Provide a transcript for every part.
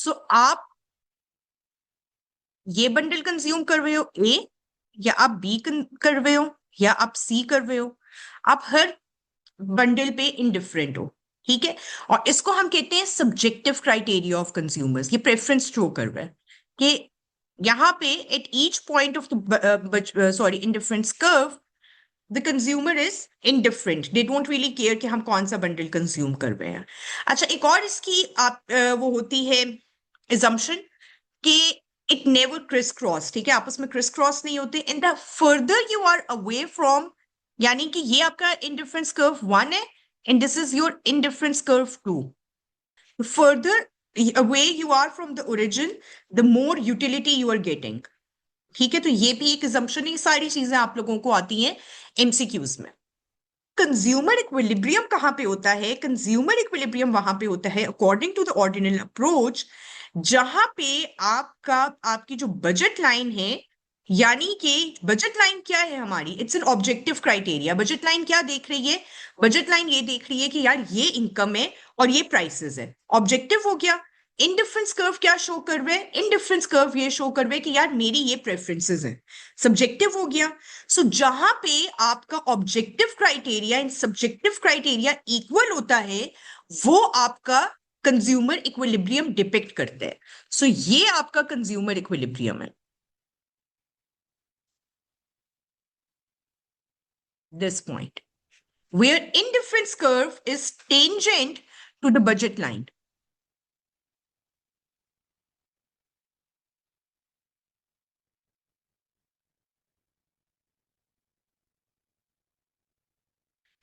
सो आप ये bundle consume कर रहे हो ए, या आप बी कर रहे हो, या आप सी कर रहे हो, आप हर बंडल पे इनडिफरेंट हो, ठीक है। और इसको हम कहते हैं सब्जेक्टिव क्राइटेरिया ऑफ कंज्यूमर्स। ये प्रेफरेंस शो कर रहा है कि यहाँ पे at each point of the sorry indifference curve the consumer is indifferent, they don't really care कि हम कौन सा बंडल कंज्यूम कर रहे हैं। अच्छा, एक और इसकी आप वो होती है assumption कि इट नेवर क्रिस क्रॉस, ठीक है, आपस में क्रिस क्रॉस नहीं होते। In the further you are away from, यानी कि ये आपका इंडिफरेंस कर्व 1 है and this is your indifference curve 2, further away you are from the origin the more utility you are getting, ठीक है। तो ये भी एक assumption है। ये सारी चीजें आप लोगों को आती हैं एमसीक्यूज में। कंज्यूमर इक्विलिब्रियम कहाँ पे होता है? कंज्यूमर इक्विलिब्रियम वहां पे होता है according to the ordinal approach, जहां पे आपकी जो बजट लाइन है, यानी कि बजट लाइन क्या है हमारी, it's an objective criteria. Budget line क्या देख रही है? बजट लाइन ये देख रही है कि यार ये इनकम है और ये प्राइसेस है, ऑब्जेक्टिव हो गया। इनडिफरेंस कर्व क्या शो कर रहे हैं? इनडिफरेंस कर्व ये शो कर रहे हैं कि यार मेरी ये प्रेफरेंसेस हैं, सब्जेक्टिव हो गया। सो जहां पे आपका objective criteria and subjective criteria equal होता है, वो आपका कंज्यूमर इक्विलिब्रियम डिपिक्ट करता है। सो ये आपका कंज्यूमर इक्विलिब्रियम है, this point where indifference curve is tangent to the budget line.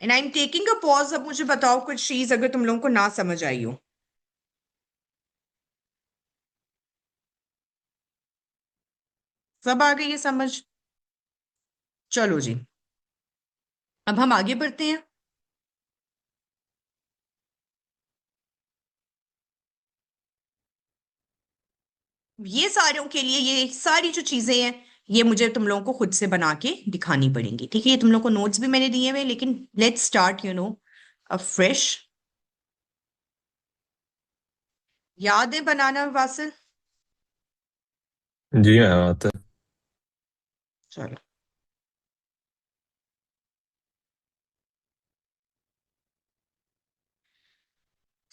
And I'm taking a pause. अब मुझे बताओ कुछ चीज अगर तुम लोगों को ना समझ आई हो। सब आ गई है समझ? चलो जी, अब हम आगे बढ़ते हैं। ये सारों के लिए ये सारी जो चीजें हैं, ये मुझे तुम लोगों को खुद से बना के दिखानी पड़ेंगी, ठीक है। ये तुम लोगों को नोट्स भी मैंने दिए हुए, लेकिन लेट्स स्टार्ट अ फ्रेश। याद है बनाना वासिल? जी हाँ आता है। चलो,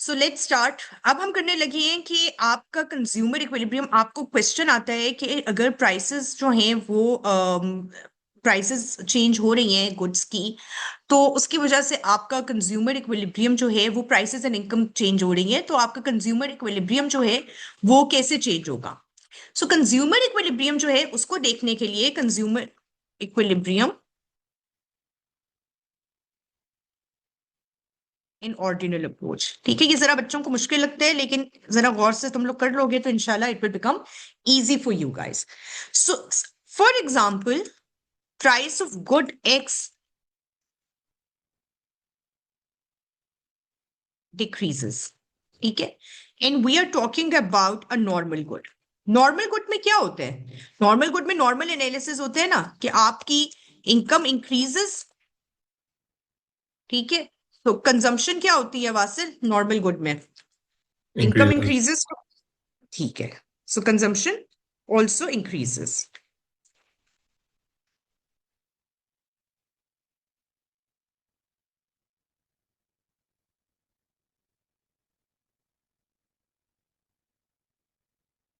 सो लेट्स स्टार्ट। अब हम करने लगे हैं कि आपका कंज्यूमर इक्विलिब्रियम, आपको क्वेश्चन आता है कि अगर प्राइसेस जो हैं वो प्राइसेस चेंज हो रही हैं गुड्स की, तो उसकी वजह से आपका कंज्यूमर इक्विलिब्रियम जो है वो प्राइसेस एंड इनकम चेंज हो रही है, तो आपका कंज्यूमर इक्विलिब्रियम जो है वो कैसे चेंज होगा? सो कंज्यूमर इक्विलिब्रियम जो है उसको देखने के लिए कंज्यूमर इक्विलिब्रियम इन ऑर्डिनल अप्रोच, ठीक है। ये जरा बच्चों को मुश्किल लगता है, लेकिन जरा गौर से तुम लोग कर लोगे तो इंशाल्लाह it will become easy for you guys. So for example, price of good x decreases, ठीक है, and we are talking about a normal good. Normal good में क्या होता है? नॉर्मल गुड में नॉर्मल एनालिसिस होते हैं ना, कि आपकी इनकम इंक्रीजेस, ठीक है। तो कंजम्पशन क्या होती है वासिल नॉर्मल गुड में? Income increase. इंक्रीजेस, ठीक है। सो कंजम्पशन ऑल्सो इंक्रीजेस।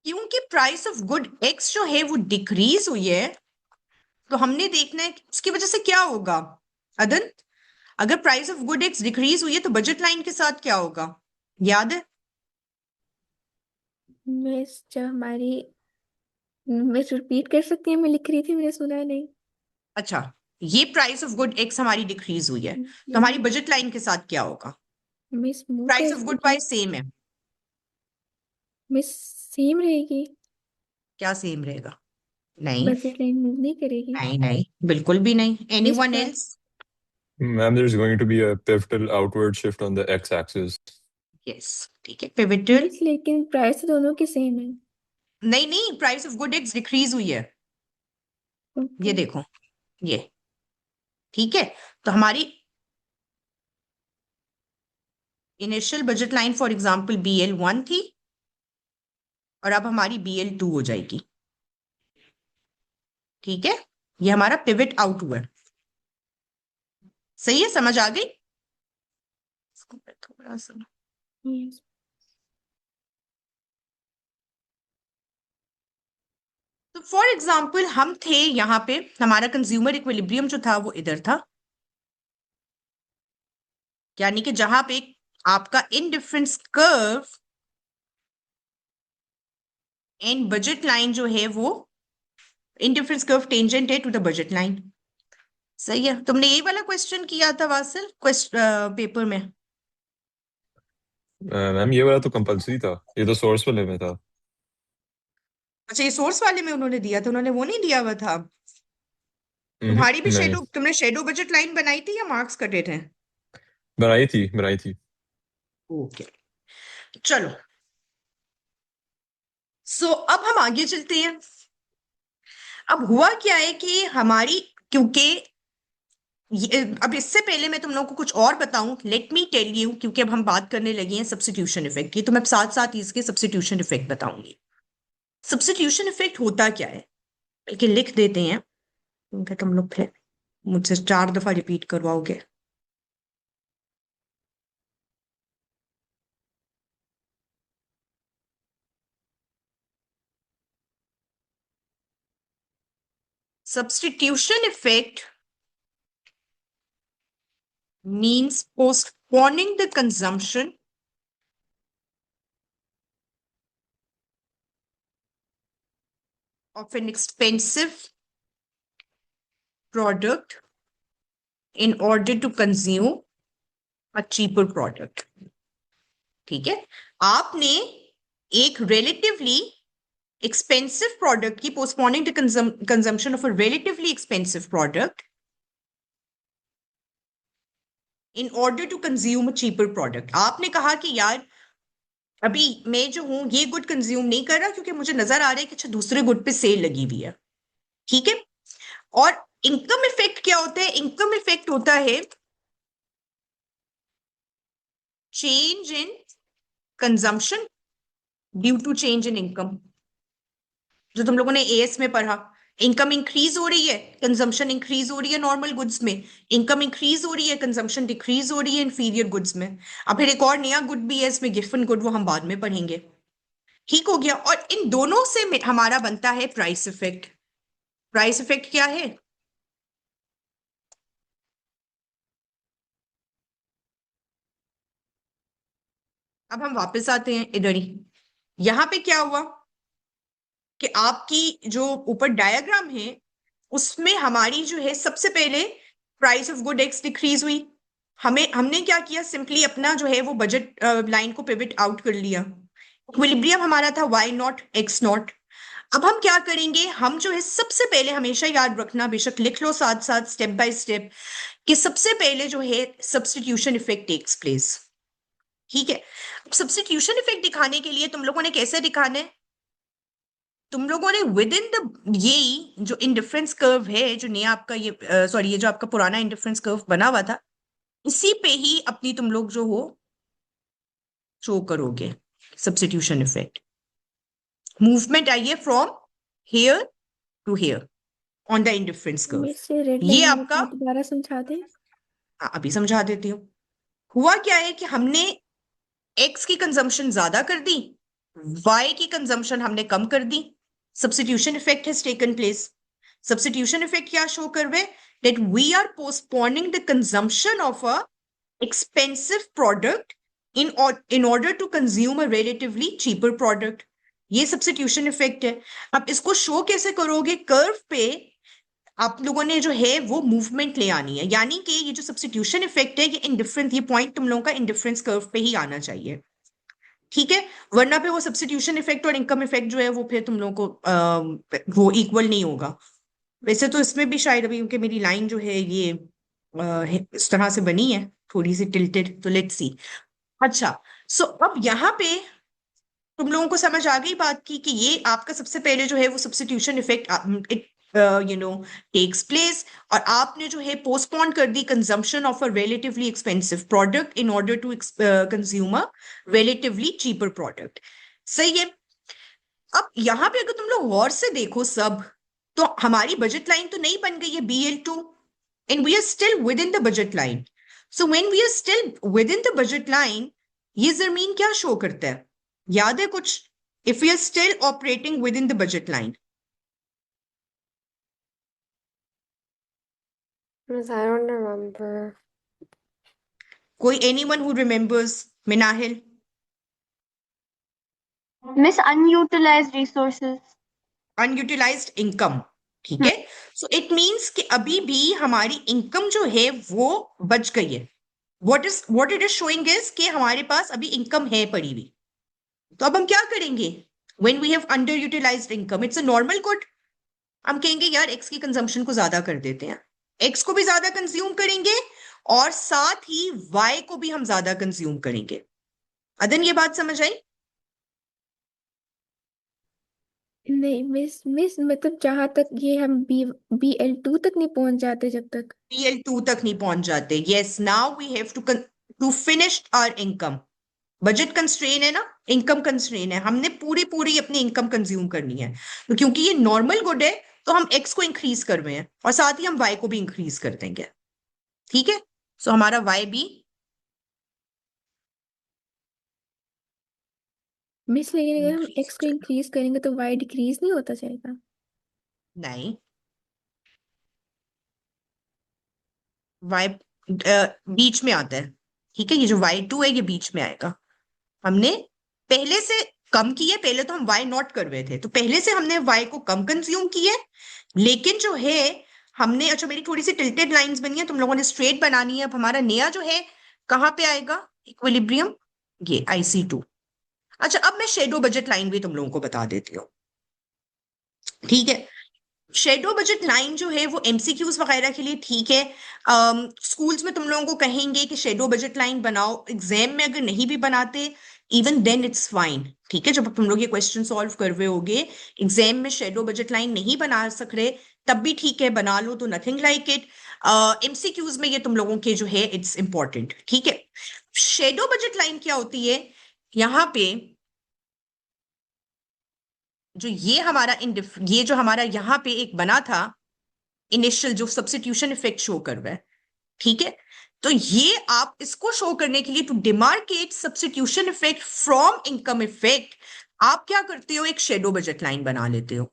क्योंकि प्राइस ऑफ गुड एक्स जो है वो डिक्रीज हुई है, तो हमने देखना है कि उसकी वजह से क्या होगा। अदन, अगर price of good x decrease हुई है तो बजट लाइन के साथ क्या होगा, याद है? मिस जो हमारी मिस रिपीट कर सकती है, मैं लिख रही थी, मैंने सुना नहीं। अच्छा, ये प्राइस ऑफ गुड एक्स हमारी डिक्रीज हुई है, तो हमारी बजट लाइन के साथ क्या होगा? मिस मूव प्राइस कर ऑफ गुड सकती वाई है। सेम है। मिस सेम रहेगी। क्या सेम रहेगा? नहीं, बजट लाइन मूव नहीं करेगी। नहीं नहीं, बिल्कुल भी नहीं। Miss anyone price. Else? Ma'am, there's going to be a pivotal outward shift on the x-axis. Yes, ठीक है, पिवटल। मिस लेकिन प्राइस तो दोनों की सेम है। नहीं नहीं, price of good x decrease हुई है, ये ओके। देखो, ये, ठीक है। तो हमारी initial budget line for example BL1 थी, और अब हमारी BL2 हो जाएगी। ठीक है, ये हमारा पिवट आउट हुआ। सही है, समझ आ गई? इसको मैं थोड़ा सा, Yes. तो फॉर एग्जाम्पल हम थे यहाँ पे, हमारा कंज्यूमर इक्विलिब्रियम जो था वो इधर था, यानी कि जहां पे आपका indifference curve and budget line जो है वो इनडिफरेंस कर्व टेंजेंट है टू द बजट लाइन। सही है, तुमने यही वाला क्वेश्चन किया था वासिल पेपर में? मैम ये वाला तो कंपलसरी था, ये तो सोर्स वाले में था। अच्छा, ये सोर्स वाले में उन्होंने दिया था, उन्होंने वो नहीं दिया हुआ था? तुम्हारी भी नहीं, तुमने शेडो बजट लाइन बनाई थी या मार्क्स कटे थे? बनाई थी। ओके, चलो। सो अब हम आगे चलते हैं। अब हुआ क्या है कि हमारी, क्योंकि अब इससे पहले मैं तुम लोगों को कुछ और बताऊं, लेट मी टेल यू, क्योंकि अब हम बात करने लगे हैं सब्स्टिट्यूशन इफेक्ट की, तो मैं साथ साथ इसके सब्स्टिट्यूशन इफेक्ट बताऊंगी। सब्स्टिट्यूशन इफेक्ट होता क्या है, बल्कि लिख देते हैं, क्योंकि तुम लोग फिर मुझसे 4 दफा रिपीट करवाओगे। Substitution effect means postponing the consumption of an expensive product in order to consume a cheaper product। ठीक है, आपने एक relatively expensive product की postponing the consumption of a relatively expensive product in order to consume a cheaper product। आपने कहा कि यार अभी मैं जो हूं ये गुड कंज्यूम नहीं कर रहा, क्योंकि मुझे नजर आ रहा है कि अच्छा दूसरे गुड पे सेल लगी हुई है। ठीक है, और इनकम इफेक्ट क्या होता है? इनकम इफेक्ट होता है change in consumption due to change in income, जो तुम लोगों ने एएस में पढ़ा। इनकम इंक्रीज हो रही है, कंजम्पशन इंक्रीज हो रही है नॉर्मल गुड्स में, इनकम इंक्रीज हो रही है, कंजम्पशन डिक्रीज हो रही है इंफीरियर गुड्स में। अब फिर एक और नया गुड भी है इसमें, गिफन गुड, वो हम बाद में पढ़ेंगे। ठीक हो गया, और इन दोनों से हमारा बनता है प्राइस इफेक्ट। प्राइस इफेक्ट क्या है? अब हम वापस आते हैं इधर ही। यहां पे क्या हुआ कि आपकी जो ऊपर डायग्राम है उसमें हमारी जो है सबसे पहले price of good x decrease हुई। हमने क्या किया, सिंपली अपना जो है वो बजट लाइन को पिवट आउट कर लिया। इक्विलिब्रियम हमारा था वाई नॉट एक्स नॉट। अब हम क्या करेंगे, हम जो है सबसे पहले, हमेशा याद रखना, बेशक लिख लो साथ साथ स्टेप बाय स्टेप, कि सबसे पहले जो है सब्स्टिट्यूशन इफेक्ट टेक्स प्लेस। ठीक है, अब सब्स्टिट्यूशन इफेक्ट दिखाने के लिए तुम लोगों ने कैसे दिखाना है? तुम लोगों ने विद इन द ये जो इंडिफरेंस कर्व है, जो नया आपका ये सॉरी ये जो आपका पुराना इंडिफरेंस कर्व बना हुआ था, इसी पे ही अपनी तुम लोग जो हो शो करोगे सब्स्टिट्यूशन इफेक्ट। मूवमेंट आई है from here to here on the indifference curve. Miss से रेड ये लाइन वाला आपका, पार्ट दोबारा समझा दें। अभी समझा देती हूँ। हुआ क्या है कि हमने एक्स की कंजम्पशन ज्यादा कर दी, वाई की कंजम्पशन हमने कम कर दी, substitution effect has taken place. Substitution effect क्या शो कर रहे? that we are postponing the consumption of a expensive product in order to consume a relatively cheaper product। ये सब्स्टिट्यूशन इफेक्ट है। अब इसको शो कैसे करोगे? कर्व पे आप लोगों ने जो है वो मूवमेंट ले आनी है, यानी कि ये जो सब्स्टिट्यूशन इफेक्ट है ये इंडिफरेंस, ये पॉइंट तुम लोगों का इंडिफरेंस कर्व पे ही आना चाहिए। ठीक है, वरना पे वो सब्स्टिट्यूशन इफेक्ट और इनकम इफेक्ट जो है वो फिर तुम लोगों को वो इक्वल नहीं होगा। वैसे तो इसमें भी शायद अभी, क्योंकि मेरी लाइन जो है ये इस तरह से बनी है, थोड़ी सी टिल्टेड, तो लेट्स सी। अच्छा, सो अब यहाँ पे तुम लोगों को समझ आ गई बात की कि ये आपका सबसे पहले जो है वो substitution effect it takes place, और आपने जो है पोस्टपोन कर दी consumption of a relatively expensive product in order to consume a relatively cheaper product. सही है। अब यहाँ पे अगर तुम लोग गौर से देखो सब, तो हमारी बजट लाइन तो नहीं बन गई है BL2, and we are still within the budget line. So when we are still within the budget line, ये जमीन क्या शो करता है, याद है कुछ? If we are still operating within the budget line. Miss, I don't remember. कोई anyone who remembers? Minahil? Miss, unutilized resources. Unutilised income. ठीक है. सो इट मींस कि अभी भी हमारी इनकम जो है वो बच गई है. what it is showing is कि हमारे पास अभी इनकम है पड़ी हुई. तो अब हम क्या करेंगे? when we have underutilized income, it's a normal good. हम कहेंगे यार एक्स की कंजम्पशन को ज्यादा कर देते हैं, एक्स को भी ज्यादा कंज्यूम करेंगे और साथ ही वाई को भी हम ज्यादा कंज्यूम करेंगे. अदन ये बात समझ आई? नहीं मिस मतलब जहां तक ये हम BL2 तक नहीं पहुंच जाते जब तक. BL2 तक नहीं पहुंच जाते. Yes, now we have to finish our income. Budget constraint है ना, इनकम कंस्ट्रेन है, हमने पूरी पूरी अपनी इनकम कंज्यूम करनी है. तो क्योंकि ये नॉर्मल गुड है, तो हम एक्स को इंक्रीज कर रहे हैं और साथ ही हम वाई को भी इंक्रीज कर देंगे. ठीक है. सो हमारा वाई भी. मिस लेकिन अगर हम increase X हो को जाएगा. इंक्रीज करेंगे तो Y डिक्रीज नहीं होता जाएगा. नहीं, वाई बीच में आता है. ठीक है, ये जो Y2 है ये बीच में आएगा. हमने पहले से कम किए, पहले तो हम वाई नॉट कर रहे थे, तो पहले से हमने वाई को कम कंज्यूम किए. लेकिन जो है हमने, अच्छा मेरी थोड़ी सी टिल्टेड लाइंस बनी है, तुम लोगों ने स्ट्रेट बनानी है. अब हमारा नया जो है कहाँ पे आएगा इक्विलिब्रियम? ये IC2. अच्छा, अब मैं शेडो बजट लाइन भी तुम लोगों को बता देती हूँ. ठीक है. शेडो बजट लाइन जो है वो MCQs वगैरह के लिए ठीक है. स्कूल्स में तुम लोगों को कहेंगे कि शेडो बजट लाइन बनाओ. एग्जाम में अगर नहीं भी बनाते, इवन देन इट्स फाइन. ठीक है, जब तुम लोग ये क्वेश्चन सॉल्व कर रहे होगे, एग्जाम में शेडो बजट लाइन नहीं बना सक रहे, तब भी ठीक है, बना लो, तो नथिंग लाइक इट. MCQs में ये तुम लोगों के जो है इट्स इंपॉर्टेंट. ठीक है. शेडो बजट लाइन क्या होती है? यहाँ पे जो ये जो हमारा यहाँ पे एक बना था इनिशियल, जो सब्स्टिट्यूशन इफेक्ट शो कर रहा है. ठीक है. तो ये आप इसको शो करने के लिए, to demarcate substitution effect from income effect, आप क्या करते हो, एक शेडो बजट लाइन बना लेते हो.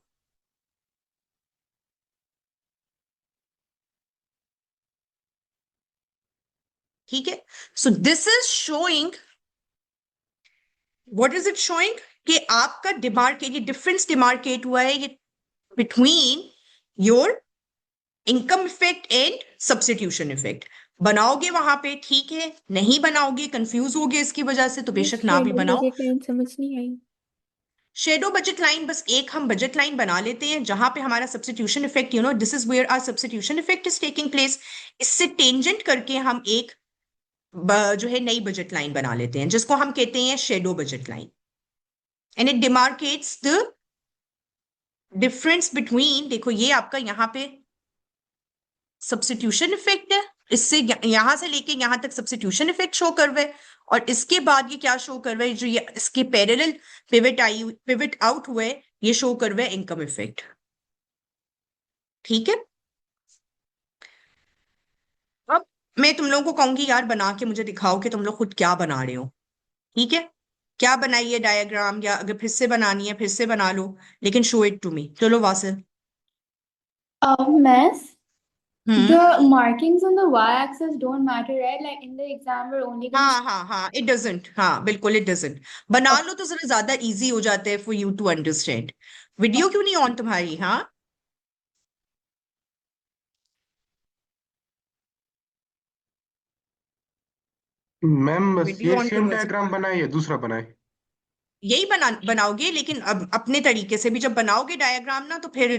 ठीक है. So this is showing, what is it showing? कि आपका डिमार्केट, ये डिफरेंस डिमार्केट हुआ है ये between your income effect and substitution effect. बनाओगे वहां पे ठीक है, नहीं बनाओगे, कंफ्यूज होगे इसकी वजह से, तो मिस बेशक ना भी शेडो बनाओ. बजट लाइन समझ नहीं आई. शेडो बजट लाइन, बस एक हम बजट लाइन बना लेते हैं जहां पे हमारा substitution effect, this is where our substitution effect is taking place. इससे टेंजेंट करके हम एक जो है नई बजट लाइन बना लेते हैं जिसको हम कहते हैं shadow budget line. And it demarcates the difference between, देखो ये आपका यहाँ पे सब्स्टिट्यूशन इफेक्ट है, इससे यहां से लेके यहां तक सब्स्टिट्यूशन इफेक्ट शो कर रहा है, और इसके बाद ये क्या शो कर रहा है, जो ये इसके पैरेलल पिवट आउट हुए, ये शो कर रहा है इनकम इफेक्ट. ठीक है. अब मैं तुम लोगों को कहूंगी यार बना के मुझे दिखाओ कि तुम लोग खुद क्या बना रहे हो. ठीक है. क्या बनाइए डायग्राम, या अगर फिर से बनानी है फिर से बना लो, लेकिन शो इट टू मी. चलो वासिल. Miss, hmm. the markings on the y-axis don't matter, right? Like in the exam, we're only gonna. हाँ हाँ हाँ, इट डजेंट. हाँ बिल्कुल इट डजेंट. बना लो तो जरा ज्यादा इजी हो जाता है for you to understand. Video क्यों नहीं ऑन तुम्हारी? हाँ, मैम बस वीडियो ये ऑन सेम करो ऐसे. डायग्राम बनाए या दूसरा बनाए? यही बनाओगे, लेकिन अब अपने तरीके से भी जब बनाओगे डायग्राम ना, तो फिर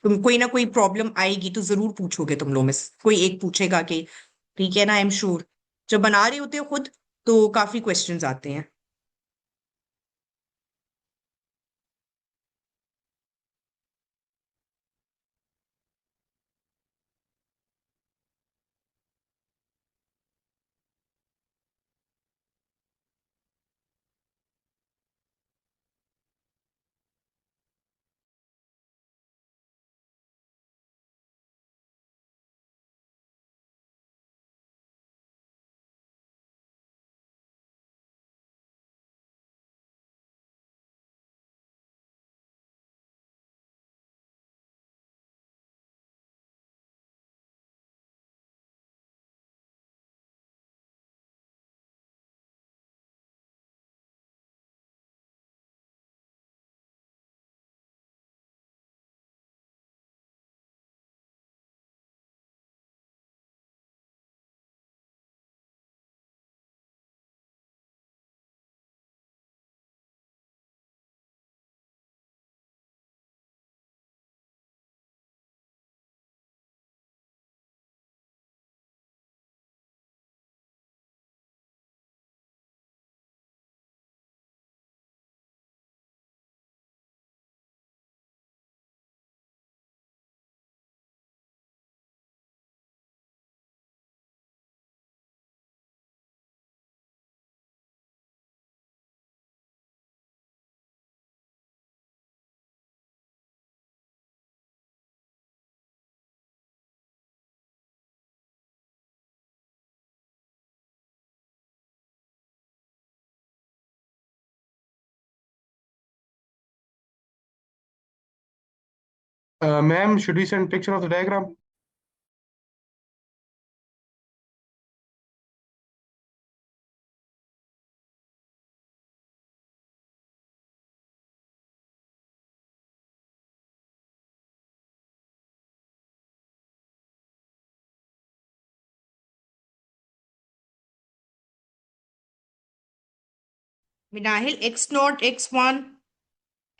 तुम कोई ना कोई प्रॉब्लम आएगी तो जरूर पूछोगे तुम लोग में से कोई एक पूछेगा कि, ठीक है ना, आई एम श्योर. जब बना रहे होते हो खुद तो काफी क्वेश्चंस आते हैं. Ma'am, should we send picture of the diagram? Minahil x0 x1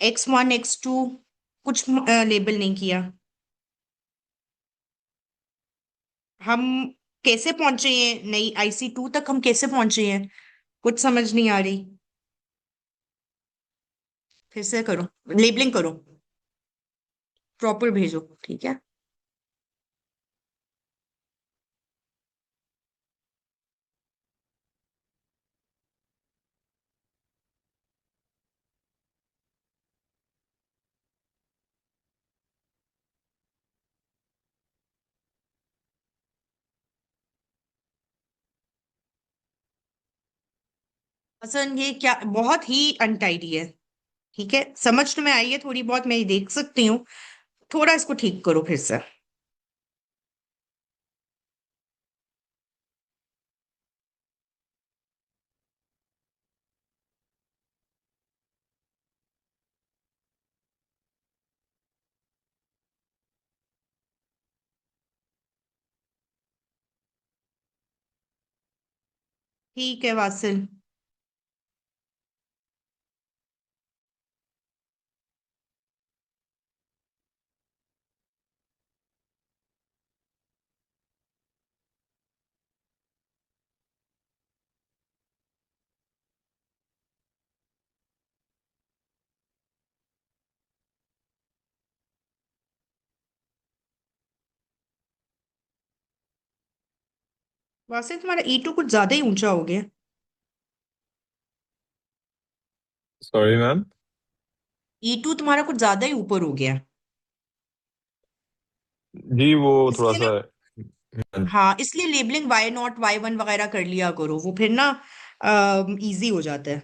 x1 x2 कुछ लेबल नहीं किया। हम कैसे पहुंचे हैं नई IC2 तक, हम कैसे पहुंचे हैं, कुछ समझ नहीं आ रही। फिर से करो, लेबलिंग करो, प्रॉपर भेजो, ठीक है। हसन ये क्या, बहुत ही अनटाइडी है, ठीक है। समझ तो में आई है थोड़ी बहुत, मैं ये देख सकती हूँ, थोड़ा इसको ठीक करो फिर से। ठीक है वासिल। वासिल तुम्हारा E2 कुछ ज्यादा ही ऊंचा हो गया। Sorry, ma'am. E2 तुम्हारा कुछ ज्यादा ही ऊपर हो गया। जी वो थोड़ा इसलिए ना, सा हाँ इसलिए लेबलिंग Y0 Y1 वगैरह कर लिया करो, वो फिर ना इजी हो जाता है।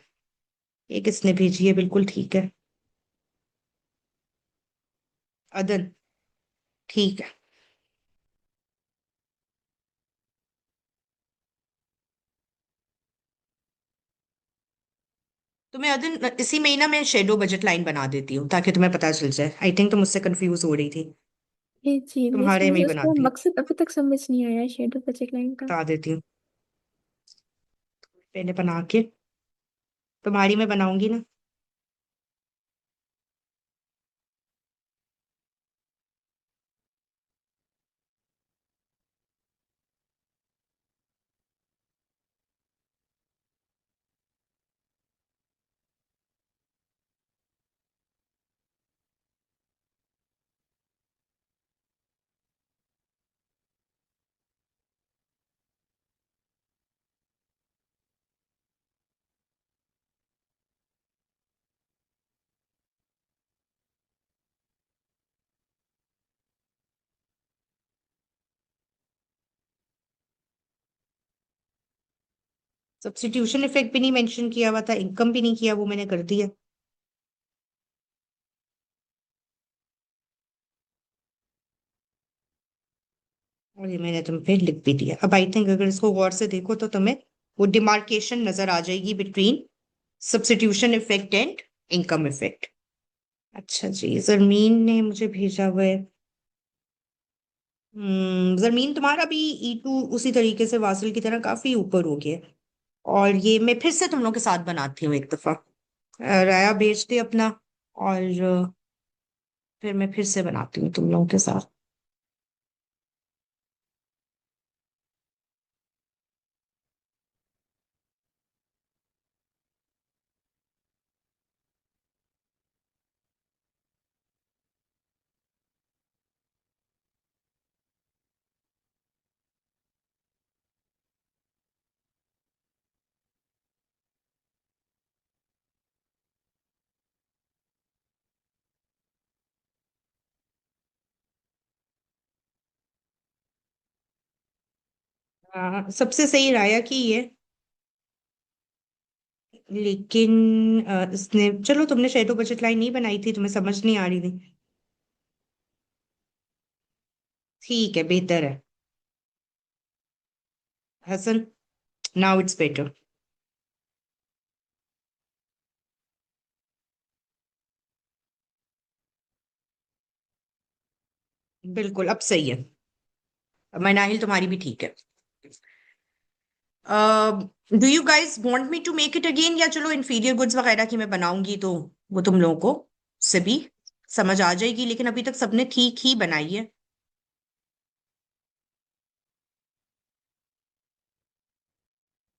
ये किसने भेजी है, बिल्कुल ठीक है। अदन, ठीक है। तो मैं अदन इसी महीना में शेडो बजट लाइन बना देती हूँ ताकि तुम्हें पता चल जाए। आई थिंक तुम मुझसे कंफ्यूज हो रही थी, ये जी मिस, तुम्हारे में मुझे ही उसका बनाती हूँ, मकसद अभी तक समझ नहीं आया शेडो प्रोजेक्ट लाइन का। बता देती हूँ। पहले बना के तुम्हारी में बनाऊंगी ना। सब्स्टिट्यूशन इफेक्ट भी नहीं मेंशन किया हुआ था, इनकम भी नहीं किया, वो मैंने कर दिया। और ये मैंने तुम पे लिख भी दिया। अब आई थिंक अगर इसको गौर से देखो तो तुम्हें वो डिमार्केशन नजर आ जाएगी between substitution effect and income effect. अच्छा जी, जरमीन ने मुझे भेजा हुआ है। जरमीन तुम्हारा भी E2 उसी तरीके से वासिल की तरह काफी ऊपर हो गया है। और ये मैं फिर से तुम लोग के साथ बनाती हूँ एक दफा। राया भेज दे अपना, और फिर मैं फिर से बनाती हूँ तुम लोगों के साथ। सबसे सही राया की है, लेकिन इसने, चलो तुमने शेडो बजट लाइन नहीं बनाई थी, तुम्हें समझ नहीं आ रही थी। ठीक है, बेहतर है हसन। Now it's better. बिल्कुल अब सही है। मनाहिल तुम्हारी भी ठीक है। Do you guys want me to make it again, या चलो इंफीरियर गुड्स वगैरह की मैं बनाऊंगी तो वो तुम लोगों को से भी समझ आ जाएगी, लेकिन अभी तक सबने ठीक ही बनाई है।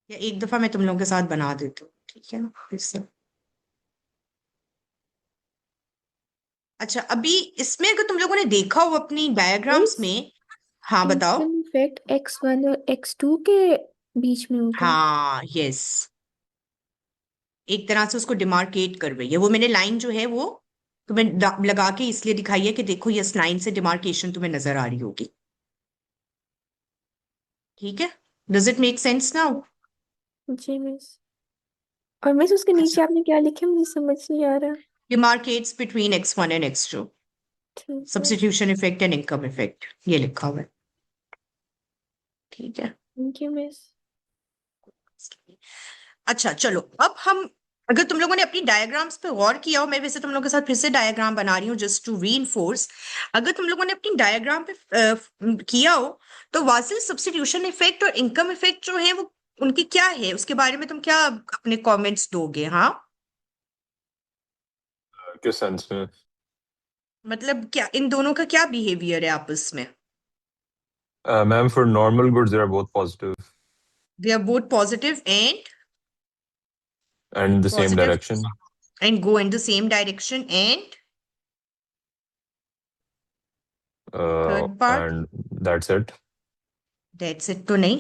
या एक दफा मैं तुम लोगों के साथ बना देती हूँ, ठीक है ना फिर से। अच्छा, अभी इसमें अगर तुम लोगों ने देखा हो अपनी डायग्राम्स मिस में। हाँ बताओ। इंस्टेंट इफेक्ट x1 और x2 के बीच में होता है। हाँ यस, एक तरह से उसको डिमार्केट कर रही है। वो मैंने लाइन जो है वो तुम्हें लगा के इसलिए दिखाई है कि देखो ये इस लाइन से डिमार्केशन तुम्हें नजर आ रही होगी। ठीक है, does it make sense now? जी मिस। और मिस उसके अच्छा, नीचे आपने क्या लिखे, मुझे समझ नहीं आ रहा। Demarcates between x1 and x2, ठीक है। Substitution effect and income effect, ये लिखा हुआ है। ठीक है। Thank you miss. अच्छा चलो, अब हम, अगर तुम लोगों ने अपनी डायग्राम्स पे गौर किया हो, मैं वैसे तुम लोगों के साथ फिर से डायग्राम बना रही हूँ जस्ट टू रीइंफोर्स। अगर तुम लोगों ने अपनी डायग्राम पे किया हो, तो वासिल सब्स्टिट्यूशन इफेक्ट और इनकम इफेक्ट जो है वो उनकी क्या है, उसके बारे में तुम क्या अपने कमेंट्स दोगे? हाँ, किस सेंस में? मतलब क्या इन दोनों का क्या बिहेवियर है आपस में? Ma'am, for normal goods, they are both positive they are both positive and and in the same positive direction. And go in the same direction, and third part, And that's it. That's it तो नहीं,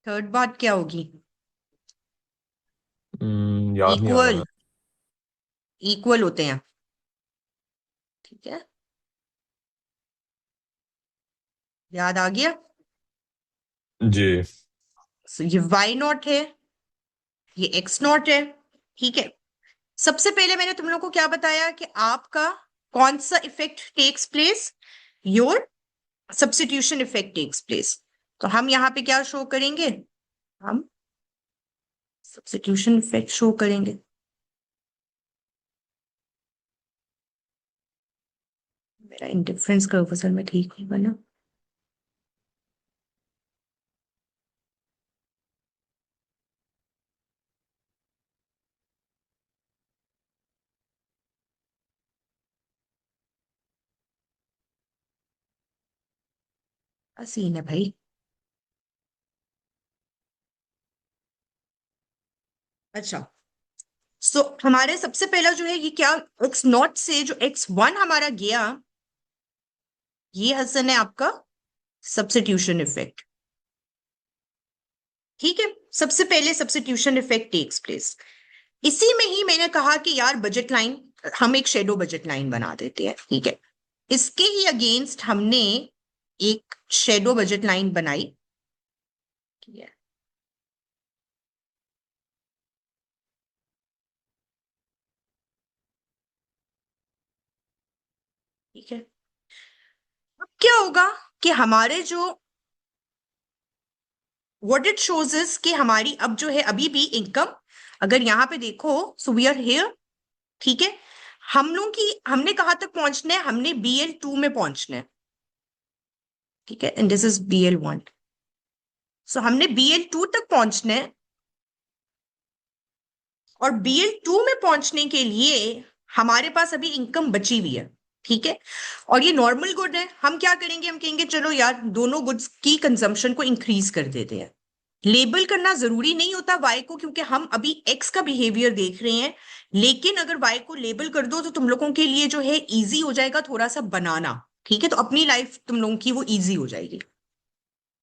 third बात क्या होगी? याद नहीं आ रहा equal, मैं। Equal होते हैं। ठीक है, याद आ गया। जी। So, ये y नॉट है, ये x नॉट है। ठीक है, सबसे पहले मैंने तुम लोग को क्या बताया कि आपका कौन सा effect takes place? Your substitution effect takes place. तो हम यहाँ पे क्या शो करेंगे? हम सब्स्टिट्यूशन इफेक्ट शो करेंगे। मेरा इंडिफरेंस कर्व असल में ठीक होगा ना? सीन है भाई। अच्छा, सो हमारे सबसे पहला जो है ये क्या, एक्स नॉट से जो x1 हमारा गया, ये हसन है आपका सब्स्टिट्यूशन इफेक्ट। ठीक है, सबसे पहले सब्स्टिट्यूशन इफेक्ट टेक्स प्लेस। इसी में ही मैंने कहा कि यार बजट लाइन, हम एक शेडो बजट लाइन बना देते हैं। ठीक है, इसके ही अगेंस्ट हमने एक शेडो बजट लाइन बनाई। ठीक है, ठीक है, अब क्या होगा कि हमारे जो व्हाट इट शोज इज कि हमारी अब जो है अभी भी इनकम, अगर यहां पे देखो, सो वी आर हियर। ठीक है, हम लोग की, हमने कहां तक पहुंचना है? हमने BL2 में पहुंचना है। ठीक है, एंड दिस इज BL1। सो हमने BL2 तक पहुंचना है, और BL2 में पहुंचने के लिए हमारे पास अभी इनकम बची हुई है। ठीक है, और ये नॉर्मल गुड है। हम क्या करेंगे? हम कहेंगे चलो यार दोनों गुड्स की कंजम्पशन को इंक्रीज कर देते हैं। लेबल करना जरूरी नहीं होता वाई को, क्योंकि हम अभी एक्स का बिहेवियर देख रहे हैं। लेकिन अगर वाई को लेबल कर दो तो तुम लोगों के लिए जो है इजी हो जाएगा थोड़ा सा बनाना। ठीक है, तो अपनी लाइफ तुम लोगों की वो इजी हो जाएगी।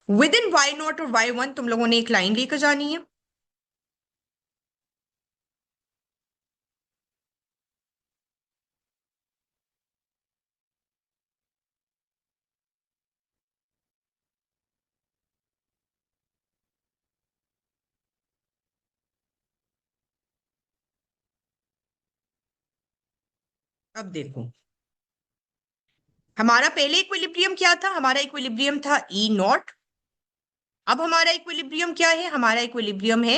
विद इन वाई नॉट और Y1 तुम लोगों ने एक लाइन लेकर जानी है। अब देखो, हमारा पहले इक्विलिब्रियम क्या था? हमारा इक्विलिब्रियम था ई नॉट। अब हमारा इक्विलिब्रियम क्या है? हमारा इक्विलिब्रियम है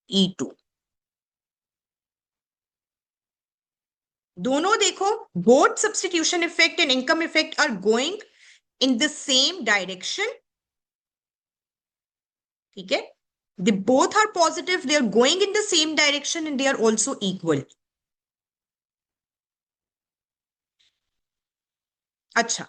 E2। दोनों देखो, both substitution effect and income effect are going in the same direction. ठीक है, they both are positive, they are going in the same direction and they are also equal. अच्छा,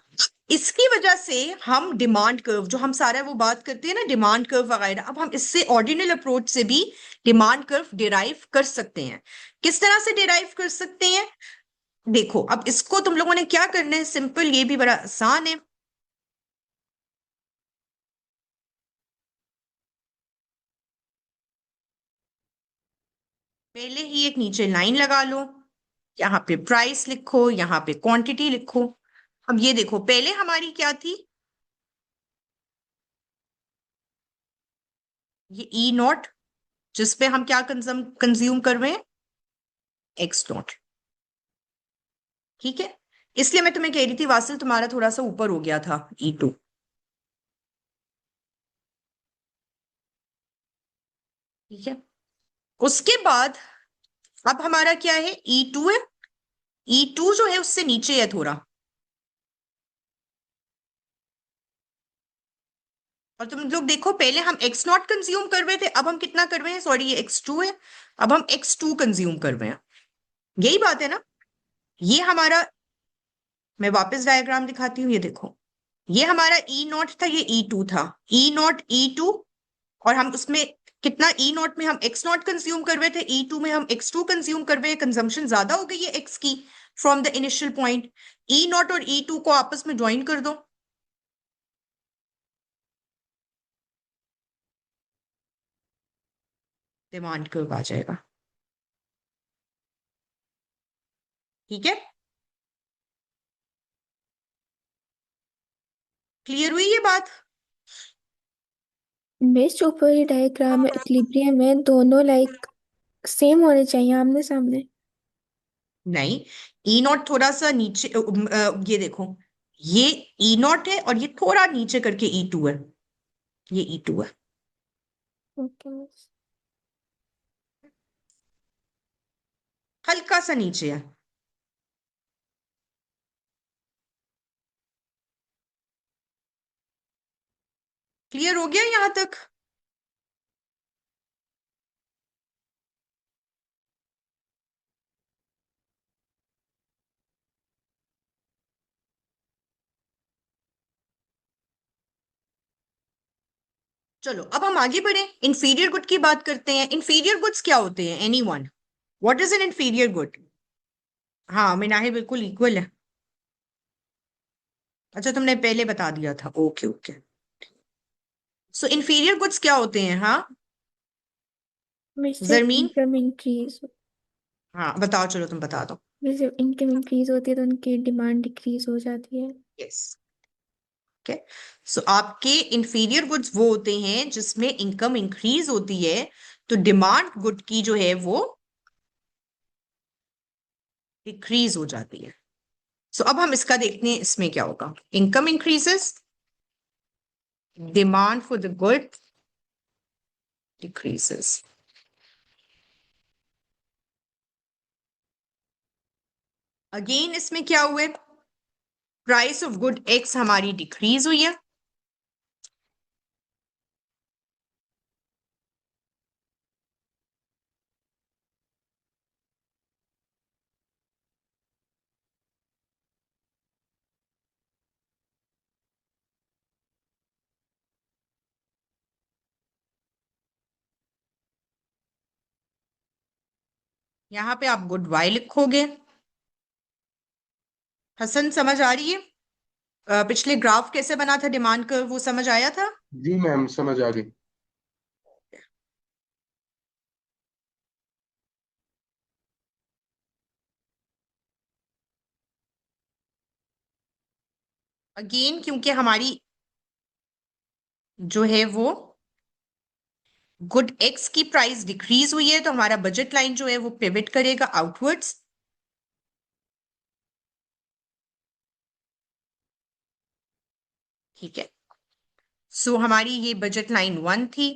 इसकी वजह से हम डिमांड कर्व, जो हम सारा वो बात करते हैं ना डिमांड कर्व वगैरह, अब हम इससे ऑर्डिनल अप्रोच से भी डिमांड कर्व डिराइव कर सकते हैं। किस तरह से डिराइव कर सकते हैं? देखो, अब इसको तुम लोगों ने क्या करना है, सिंपल, ये भी बड़ा आसान है। पहले ही एक नीचे लाइन लगा लो, यहाँ पे प्राइस लिखो, यहाँ पे क्वांटिटी लिखो। अब ये देखो, पहले हमारी क्या थी? ये ई नॉट, जिसपे हम क्या कंज्यूम कर रहे हैं? X not. ठीक है, इसलिए मैं तुम्हें कह रही थी वासिल, तुम्हारा थोड़ा सा ऊपर हो गया था E2। ठीक है, उसके बाद अब हमारा क्या है? E2 है। E2 जो है उससे नीचे है थोड़ा, और तुम लोग देखो, पहले हम एक्स नॉट कंज्यूम कर रहे थे, अब हम कितना कर रहे हैं? सॉरी, ये X2 है, अब हम X2 कंज्यूम कर रहे हैं। यही बात है ना? ये हमारा, मैं वापस डायग्राम दिखाती हूँ, ये देखो, ये हमारा ई नॉट था, ये E2 था, ई नॉट E2, और हम उसमें कितना, ई नॉट में हम एक्स नॉट कंज्यूम कर रहे थे, E2 में हम X2 कंज्यूम कर रहे हैं, कंजम्पशन ज्यादा हो गई है एक्स की from the initial point. E not और E2 को आपस में ज्वाइन कर दो, डिमांड कर्व आ जाएगा। ठीक है, क्लियर हुई ये बात? मिस ऊपर ही डायग्राम में इक्विलिब्रियम में दोनों लाइक सेम होने चाहिए, आमने सामने। नहीं, ई नॉट थोड़ा सा नीचे, ये देखो, ये ई नॉट है और ये थोड़ा नीचे करके E2 है, ये E2 है। Okay miss. हल्का सा नीचे है। क्लियर हो गया यहां तक? चलो अब हम आगे बढ़े, इंफीरियर गुड की बात करते हैं। इंफीरियर गुड्स क्या होते हैं? Anyone, what is an inferior good? हाँ, मिनाहे बिल्कुल इक्वल है। अच्छा, तुमने पहले बता दिया था, ओके ओके। सो इंफीरियर गुड्स क्या होते हैं? हाँ, मिस जब जरमीन, इनकम इंक्रीज, हाँ बताओ, चलो तुम बता दो। मिस जब इनकम इंक्रीज होती है तो उनकी डिमांड डिक्रीज हो जाती है। Yes, okay. सो आपके इंफीरियर गुड्स वो होते हैं जिसमें इनकम इंक्रीज होती है, तो डिमांड गुड की जो है वो डिक्रीज हो जाती है। सो अब हम इसका देखते हैं, इसमें क्या होगा। Income increases, demand for the good decreases. Again इसमें क्या हुआ? प्राइस ऑफ गुड एक्स हमारी डिक्रीज हुई है, यहां पे आप गुड वाई लिखोगे। हसन, समझ आ रही है? पिछले ग्राफ कैसे बना था डिमांड कर्व, वो समझ आया था? जी मैम, समझ आ गई। अगेन क्योंकि हमारी जो है वो गुड एक्स की प्राइस डिक्रीज हुई है, तो हमारा बजट लाइन जो है वो पिवट करेगा आउटवर्ड्स। ठीक है, सो हमारी ये बजट लाइन 1 थी।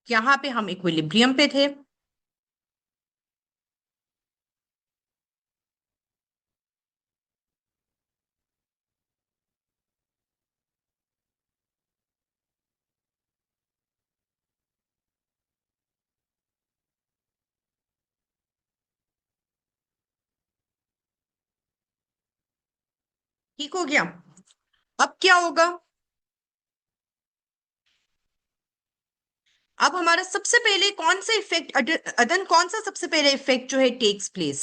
यहां पे हम इक्विलिब्रियम पे थे। ठीक हो गया। अब क्या होगा? अब हमारा सबसे पहले कौन सा इफेक्ट, अदन कौन सा सबसे पहले इफेक्ट जो है टेक्स प्लेस?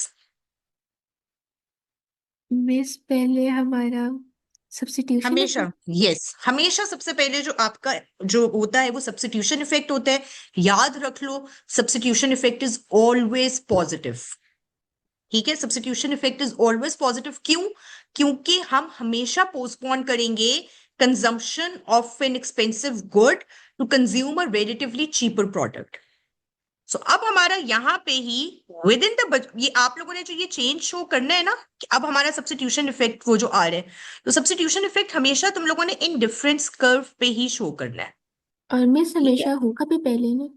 मिस पहले हमारा सब्स्टिट्यूशन हमेशा, यस, हमेशा सबसे पहले जो आपका जो होता है वो सब्स्टिट्यूशन इफेक्ट होता है। याद रख लो, substitution effect is always positive. ठीक है, substitution effect is always positive. क्यों? क्योंकि हम हमेशा पोस्टपोन करेंगे consumption of an expensive good to consume a relatively cheaper product. So अब हमारा यहाँ पे ही विद इन द, ये आप लोगों ने जो ये चेंज शो करना है ना कि अब हमारा सब्स्टिट्यूशन इफेक्ट वो जो आ रहा है, तो सब्स्टिट्यूशन इफेक्ट हमेशा तुम लोगों ने इन डिफरेंस कर्व पे ही शो करना है। और मिस ठीक है, हमेशा होगा भी पहले ना।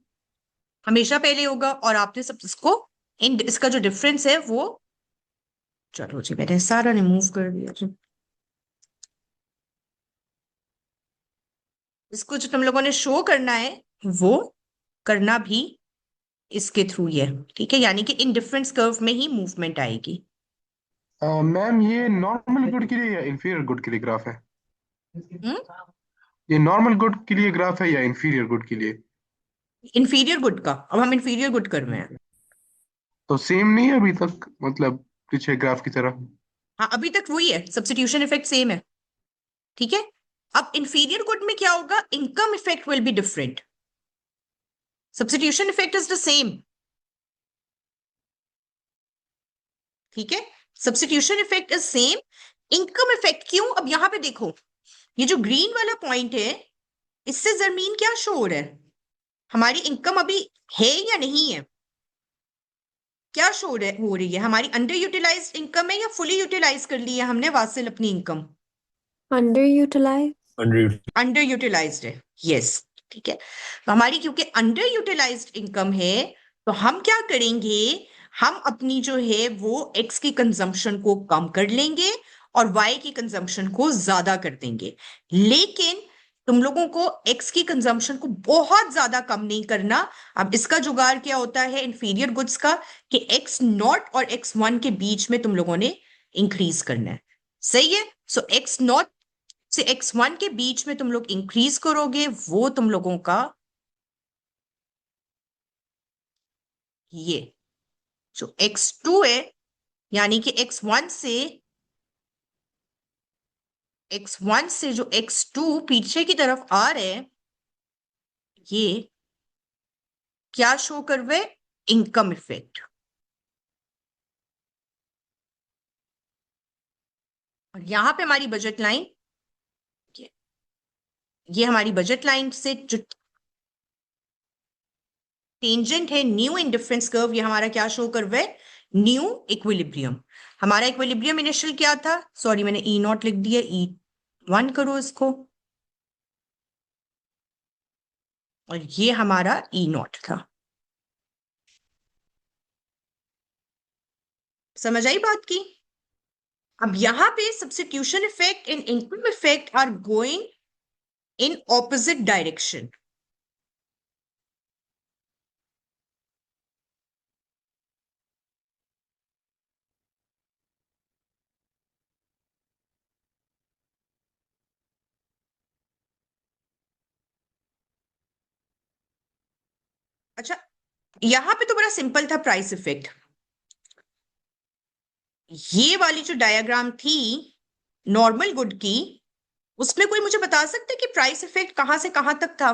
हमेशा पहले होगा, और आपने सब इसको इन इसका जो डिफरेंस है वो, चलो जी मैंने सारा रिमूव कर दिया जी। इसको जो तुम लोगों ने शो करना है वो करना भी इसके थ्रू ही है। ठीक है, यानी कि इन डिफरेंस कर्व में ही मूवमेंट आएगी। मैम ये नॉर्मल गुड के लिए या इंफीरियर गुड के लिए ग्राफ है? हम्म, ये नॉर्मल गुड के लिए ग्राफ है या इंफीरियर गुड के लिए? इंफीरियर गुड का, अब हम इंफीरियर गुड कर रहे हैं। तो सेम नहीं है अभी तक, मतलब पीछे ग्राफ की तरह? हाँ, अभी तक वही है, सब्स्टिट्यूशन इफेक्ट सेम है। ठीक है, अब इंफीरियर गुड में क्या होगा? Income effect will be different, substitution effect is the same. ठीक है, substitution effect is same, income effect क्यों? अब यहां पे देखो, ये जो ग्रीन वाला पॉइंट है, इससे जमीन क्या शो हो रहा है? हमारी इनकम अभी है या नहीं है? क्या शो हो रही है? हमारी अंडर यूटिलाइज इनकम है या फुली यूटिलाइज कर ली है हमने वासिल अपनी income? Underutilized. Under underutilised है, यस। ठीक है, तो हमारी क्योंकि अंडर यूटिलाइज्ड इनकम है, तो हम क्या करेंगे? हम अपनी जो है वो एक्स की कंजम्पशन को कम कर लेंगे और वाई की कंजम्पशन को ज्यादा कर देंगे। लेकिन तुम लोगों को एक्स की कंजम्पशन को बहुत ज्यादा कम नहीं करना। अब इसका जुगाड़ क्या होता है इंफीरियर गुड्स का, कि एक्स नॉट और एक्स वन के बीच में तुम लोगों ने इंक्रीज करना है। सही है, सो एक्स नॉट से x1 के बीच में तुम लोग इंक्रीज करोगे, वो तुम लोगों का ये जो x2 है, यानी कि x1 से जो x2 पीछे की तरफ आ रहे हैं, ये क्या शो कर रहे? Income effect. और यहां पे हमारी बजट लाइन, ये हमारी बजट लाइन से जो टेंजेंट है न्यू इंडिफरेंस कर्व, ये हमारा क्या शो कर रहा है? New equilibrium. हमारा इक्विलिब्रियम इनिशियल क्या था? सॉरी मैंने ई नॉट लिख दिया, E1 करो इसको, और ये हमारा ई नॉट था। समझ आई बात की? अब यहां पे substitution effect and income effect are going in opposite direction. अच्छा, यहां पे तो बड़ा सिंपल था प्राइस इफेक्ट। ये वाली जो डायग्राम थी नॉर्मल गुड की, उसमें कोई मुझे बता सकता है कि प्राइस इफेक्ट कहां से कहां तक था?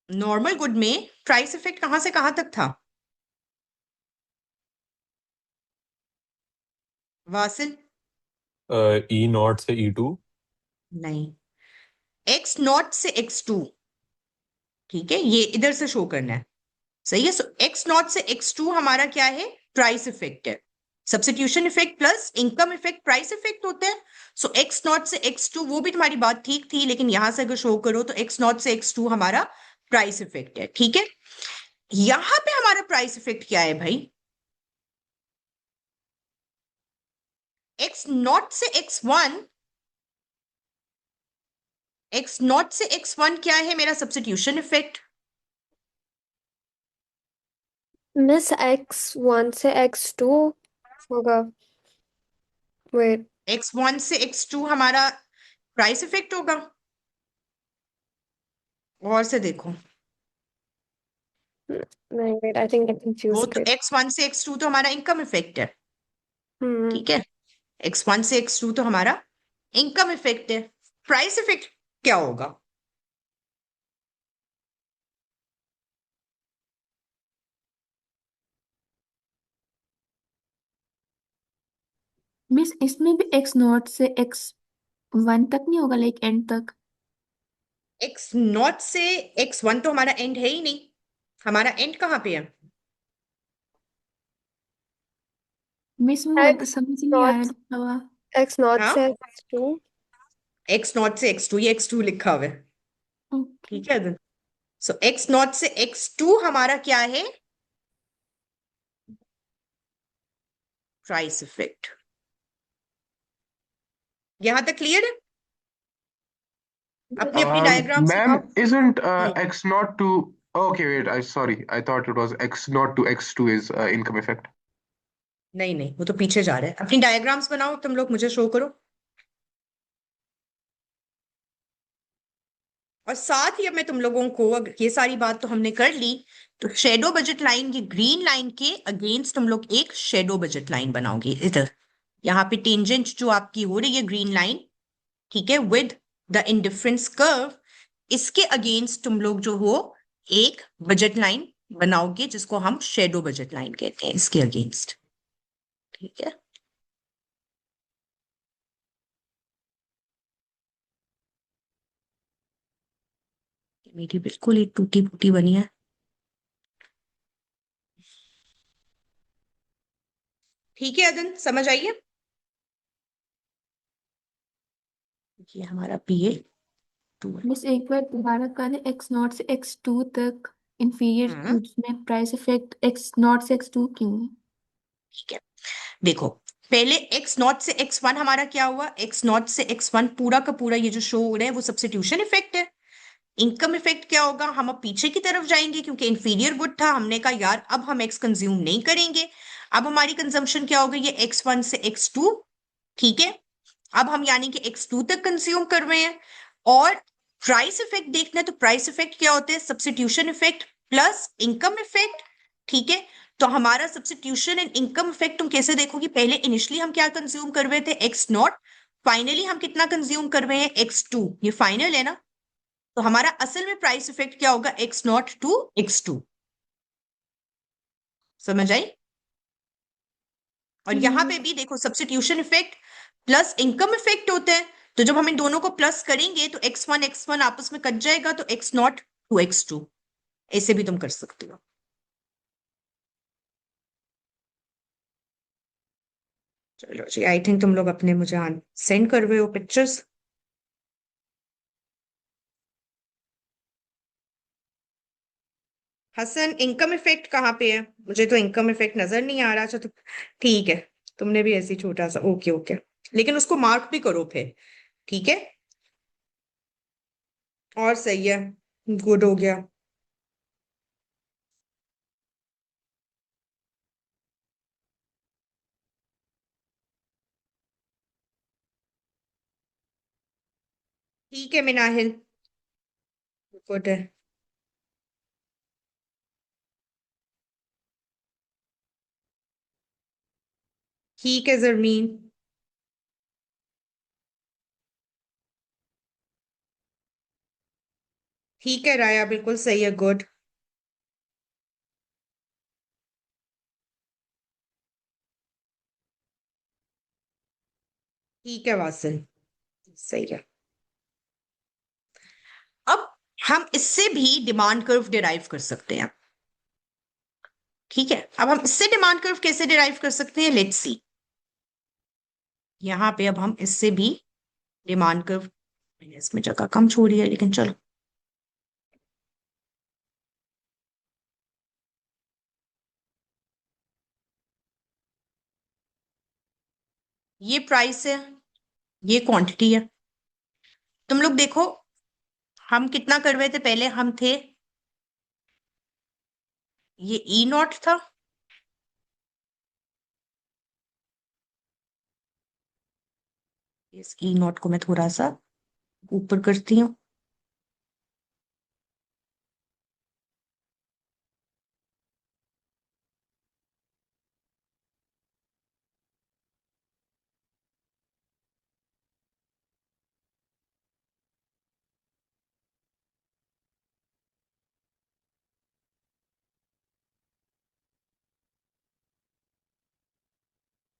नॉर्मल गुड में प्राइस इफेक्ट कहां से कहां तक था? वासिल? E0 से E2. नहीं, एक्स नॉट से एक्स टू, ठीक है, ये इधर से शो करना है, सही है। सो एक्स नॉट से एक्स टू हमारा क्या है, प्राइस इफेक्ट है। Substitution effect plus income effect price effect होते हैं। सो एक्स नॉट से एक्स टू, वो भी तुम्हारी बात ठीक थी, लेकिन यहां से अगर शो करो तो एक्स नॉट से एक्स टू हमारा प्राइस इफेक्ट है, ठीक है। यहां पे हमारा प्राइस इफेक्ट क्या है भाई, एक्स नॉट से एक्स वन, एक्स नॉट से एक्स वन क्या है मेरा सब्स्टिट्यूशन इफेक्ट। Miss X1 से X2 होगा. Wait, एक्स वन से एक्स टू हमारा प्राइस इफेक्ट होगा, और से देखो, नहीं, wait, I think I वो confused तो it. एक्स वन से एक्स टू तो हमारा इनकम इफेक्ट है, Hmm. ठीक है। एक्स वन से एक्स टू तो हमारा इनकम इफेक्ट है। प्राइस इफेक्ट क्या होगा, मिस इसमें भी एक्स नॉट से एक्स वन तक नहीं होगा, लाइक एंड तक? एक्स नॉट से एक्स वन तो हमारा एंड है ही नहीं, हमारा एंड कहाँ पे है। मिस मुझे तो X समझ नहीं आ रहा naught लिखा हुआ। X naught हाँ, से X2. एक्स नॉट से एक्स टू, ये एक्स टू लिखा हुआ है, ओके। ठीक है। सो एक्स नॉट से एक्स टू हमारा क्या है, प्राइस इफेक्ट। यहां तक क्लियर है, अपनी अपनी डायग्राम्स Ma'am, उठाओ। isn't X naught to... Okay, wait, sorry. I thought it was X naught to X2 is income effect. नहीं नहीं, वो तो पीछे जा रहा है, अपनी डायग्राम्स बनाओ तुम लोग, मुझे शो करो। और साथ ही अब मैं तुम लोगों को, अगर ये सारी बात तो हमने कर ली, तो शेडो बजट लाइन, ये ग्रीन लाइन के अगेंस्ट तुम लोग एक शेडो बजट लाइन बनाओगे इधर। यहाँ पे टेंजेंट जो आपकी हो रही है ग्रीन लाइन, ठीक है, विद द इंडिफरेंस कर्व, इसके अगेंस्ट तुम लोग जो हो एक बजट लाइन बनाओगे, जिसको हम शेडो बजट लाइन कहते हैं, इसके अगेंस्ट, ठीक है। मेरी बिल्कुल ही टूटी फूटी बनी है, ठीक है अदन, समझ आइए। ये हमारा PA 2 है। मिस एक बार दोबारा करें, एक्स नॉट से एक्स टू तक इंफीरियर हम्म, गुड्स में प्राइस इफेक्ट एक्स नॉट से एक्स टू क्यों है? ठीक है, देखो, पहले एक्स नॉट से एक्स वन हमारा क्या हुआ, एक्स नॉट से एक्स वन पूरा का पूरा ये जो शो हो रहा है वो सब्स्टिट्यूशन इफेक्ट है। इनकम इफेक्ट क्या होगा, हम अब पीछे की तरफ जाएंगे, क्योंकि इंफीरियर गुड था, हमने कहा यार अब हम एक्स कंज्यूम नहीं करेंगे। अब हमारी कंजम्पशन क्या होगी, ये एक्स वन से एक्स टू, ठीक है। अब हम यानी कि एक्स टू तक कंज्यूम कर रहे हैं। और प्राइस इफेक्ट देखना है, तो प्राइस इफेक्ट क्या होते हैं, substitution effect plus income effect, ठीक है। तो हमारा सब्स्टिट्यूशन एंड इनकम इफेक्ट तुम कैसे देखोगे, पहले इनिशियली हम क्या कंज्यूम कर रहे थे, एक्स नॉट, फाइनली हम कितना कंज्यूम कर रहे हैं, एक्स टू, ये फाइनल है ना। तो हमारा असल में प्राइस इफेक्ट क्या होगा, x nought to x two, समझ आई। और यहां पे भी देखो substitution effect plus income effect होते हैं, तो जब हम इन दोनों को प्लस करेंगे तो एक्स वन आपस में कट जाएगा, तो x nought to x two, ऐसे भी तुम कर सकते हो। चलो जी, आई थिंक तुम लोग अपने मुझे सेंड कर रहे हो पिक्चर्स। हसन, इनकम इफेक्ट कहाँ पे है, मुझे तो इनकम इफेक्ट नजर नहीं आ रहा। अच्छा तो ठीक है, तुमने भी ऐसी छोटा सा, ओके ओके, लेकिन उसको मार्क भी करो फिर, ठीक है। और सही है, गुड हो गया। ठीक है मिनाहिल, गुड है। ठीक है जरमीन, ठीक है राया, बिल्कुल सही है, गुड। ठीक है वासिल, सही है। हम इससे भी डिमांड कर्व डिराइव कर सकते हैं। ठीक है, अब हम इससे डिमांड कर्व कैसे डिराइव कर सकते हैं, लेट्स सी। यहां पे अब हम इससे भी डिमांड कर्व, मैंने इसमें जगह कम छोड़ी है लेकिन चलो, ये प्राइस है, ये क्वांटिटी है। तुम लोग देखो, हम कितना कर रहे थे पहले, हम थे, ये ई नॉट था, इस ई नॉट को मैं थोड़ा सा ऊपर करती हूँ,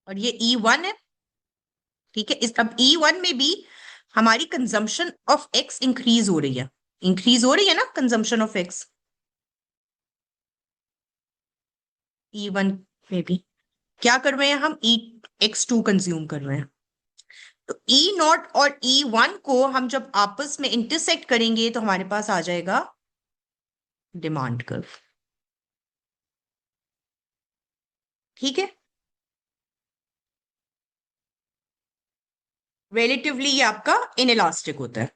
और ये E1 है। ठीक है, इस अब E1 में भी हमारी कंजम्पशन ऑफ एक्स इंक्रीज हो रही है, इंक्रीज हो रही है ना कंजम्पशन ऑफ एक्स, E1 में भी क्या कर रहे हैं हम, X2 कंज्यूम कर रहे हैं। तो E0 और E1 को हम जब आपस में इंटरसेक्ट करेंगे तो हमारे पास आ जाएगा डिमांड कर्व। ठीक है, रिलेटिवली ये आपका इनइलास्टिक होता है।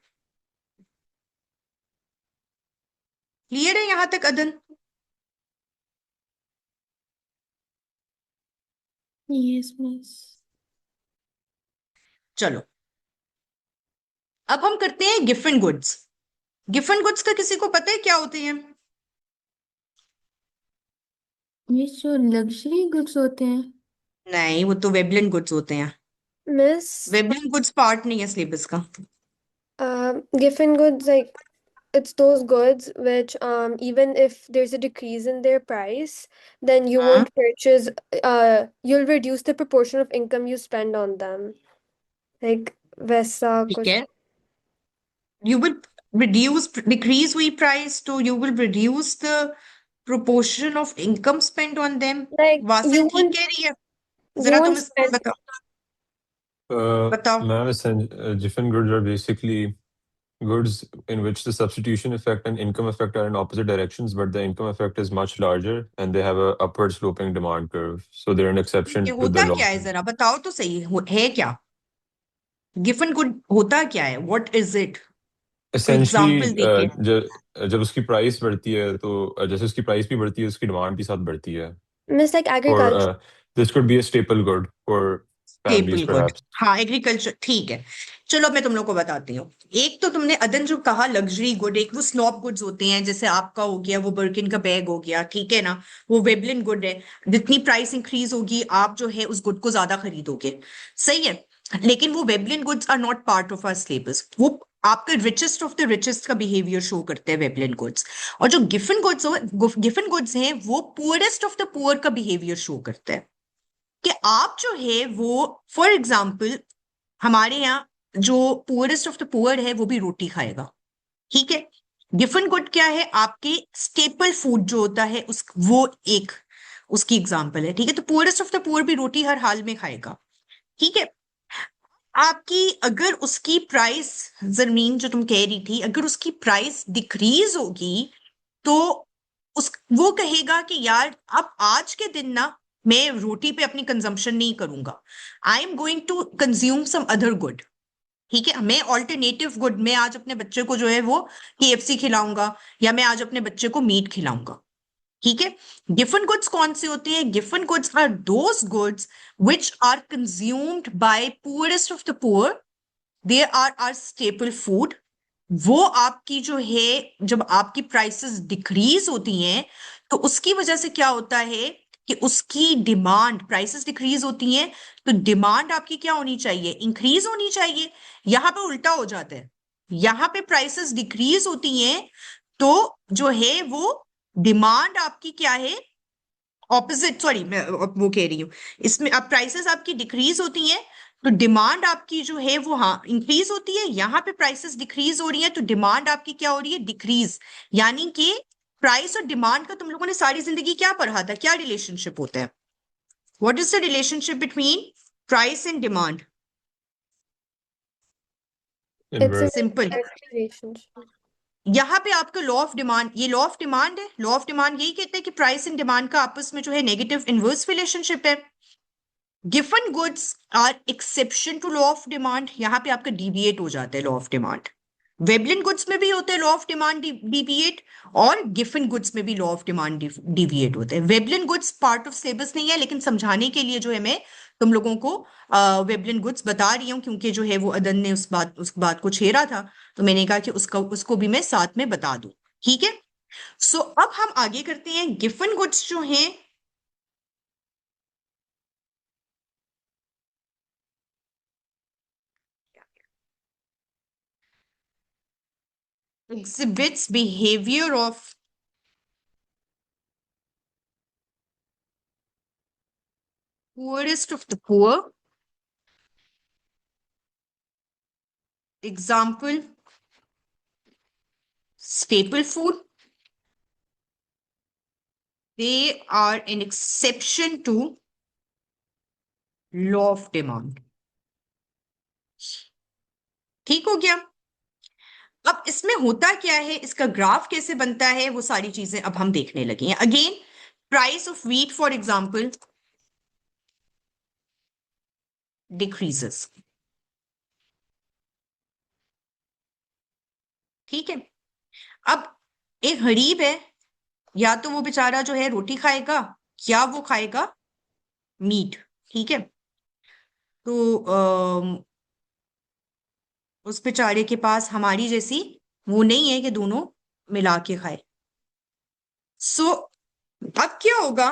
क्लियर है यहां तक अदन? Yes miss. चलो, अब हम करते हैं गिफन गुड्स। गिफन गुड्स का किसी को पता है क्या होते हैं? ये जो लग्जरी गुड्स होते हैं। नहीं, वो तो वेबलिन गुड्स होते हैं। Miss, वेबलिन गुड्स पार्ट नहीं है सिलेबस का। Giffen goods, like it's those goods which even if there's a decrease in their price, then you हाँ, won't purchase, you'll reduce the proportion of income you spend on them. Like वैसा ठीक कुछ. है, you will reduce, decrease हुई price तो you will reduce the proportion of income spent on them। Like Wasil you ठीक won't, कह रही है, you जरा won't तुम इसको spend. बताओ। Ma'am, Giffen goods are basically goods in which the substitution effect and income effect are in opposite directions, but the income effect is much larger and they have a upward sloping demand curve. So they're an ये exception to होता the law. क्या है, जरा बताओ तो सही, है क्या गिफन गुड, होता क्या है, व्हाट इज इट? कोई Essentially, एग्जांपल देके। जब उसकी प्राइस बढ़ती है तो जैसे उसकी प्राइस भी बढ़ती है उसकी डिमांड भी साथ बढ़ती है. Miss, like Or agriculture. this could be a staple good for families staple good, perhaps. हाँ एग्रीकल्चर, ठीक है। चलो अब मैं तुम लोग को बताती हूँ। एक तो तुमने अदन जो कहा लग्जरी गुड, एक वो स्नॉब गुड्स होते हैं, जैसे आपका हो गया वो बर्किन का बैग हो गया, ठीक है ना, वो वेबलिन गुड है। जितनी प्राइस इंक्रीज होगी आप जो है उस गुड को ज्यादा खरीदोगे, सही है। लेकिन वो Veblen goods are not part of our syllabus. वो आपका रिचेस्ट ऑफ द रिचेस्ट का बिहेवियर शो करते हैं वेबलिन गुड्स। और जो गिफन गुड्स गिफन गुड्स हैं वो पुअरेस्ट ऑफ द पुअर का बिहेवियर शो करते हैं। कि आप जो है वो, फॉर एग्जाम्पल, हमारे यहाँ जो पुअरेस्ट ऑफ द पुअर है वो भी रोटी खाएगा, ठीक है। गिफन गुड क्या है, आपके स्टेपल फूड जो होता है उस, वो एक उसकी एग्जाम्पल है, ठीक है। तो पुअरेस्ट ऑफ द पुअर भी रोटी हर हाल में खाएगा, ठीक है। आपकी अगर उसकी प्राइस, जमीन जो तुम कह रही थी, अगर उसकी प्राइस डिक्रीज होगी तो उस, वो कहेगा कि यार अब आज के दिन ना मैं रोटी पे अपनी कंजम्पशन नहीं करूंगा, I am going to consume some other good, ठीक है। मैं ऑल्टरनेटिव गुड, मैं आज अपने बच्चे को जो है वो KFC खिलाऊंगा, या मैं आज अपने बच्चे को मीट खिलाऊंगा, ठीक है। गिफन गुड्स कौन से होते हैं? Giffen goods are those goods which are consumed by poorest of the poor, they are are staple food. वो आपकी जो है, जब आपकी प्राइसेस डिक्रीज होती हैं तो उसकी वजह से क्या होता है कि उसकी डिमांड, प्राइसेस डिक्रीज होती हैं तो डिमांड आपकी क्या होनी चाहिए, इंक्रीज होनी चाहिए। यहां पे उल्टा हो जाता है, यहां पे प्राइसेस डिक्रीज होती हैं तो जो है वो डिमांड आपकी क्या है, ऑपोजिट, सॉरी मैं वो कह रही हूँ, इसमें अब प्राइसेस आपकी डिक्रीज होती हैं तो डिमांड आपकी जो है वो हाँ इंक्रीज होती है, यहाँ पे प्राइसेस डिक्रीज हो रही है तो डिमांड आपकी क्या हो रही है, डिक्रीज। यानी कि प्राइस और डिमांड का तुम लोगों ने सारी जिंदगी क्या पढ़ा था, क्या रिलेशनशिप होता है? What is the relationship between price and demand? It's an Inverse. Simple. inverse relationship. यहाँ पे आपका लॉ ऑफ डिमांड, ये लॉ ऑफ डिमांड है, लॉ ऑफ डिमांड यही कहते हैं कि प्राइस एंड डिमांड का आपस में जो है नेगेटिव इनवर्स रिलेशनशिप है। गिवन goods are exception to law of demand, यहाँ पे आपका डिविएट हो जाता है law of demand. Veblen goods में भी होता है लॉ ऑफ डिमांड डिविएट, और गिफन गुड्स में भी लॉ ऑफ डिमांड डिविएट होता है। Veblen goods part of syllabus नहीं है, लेकिन समझाने के लिए जो है मैं तुम लोगों को वेबलिन गुड्स बता रही हूँ, क्योंकि जो है वो अदन ने उस बात को छेड़ा था, तो मैंने कहा कि उसको भी मैं साथ में बता दूं। ठीक है, सो अब हम आगे करते हैं। गिफन गुड्स जो हैं exhibits behavior of poorest of the poor. Example, staple food. They are an exception to law of demand. ठीक हो गया? अब इसमें होता क्या है, इसका ग्राफ कैसे बनता है, वो सारी चीजें अब हम देखने लगे हैं। Again, price of wheat for example decreases. ठीक है, अब एक गरीब है, या तो वो बेचारा जो है रोटी खाएगा या वो खाएगा मीट। ठीक है, तो उस बेचारे के पास हमारी जैसी वो नहीं है कि दोनों मिला के खाए। सो अब क्या होगा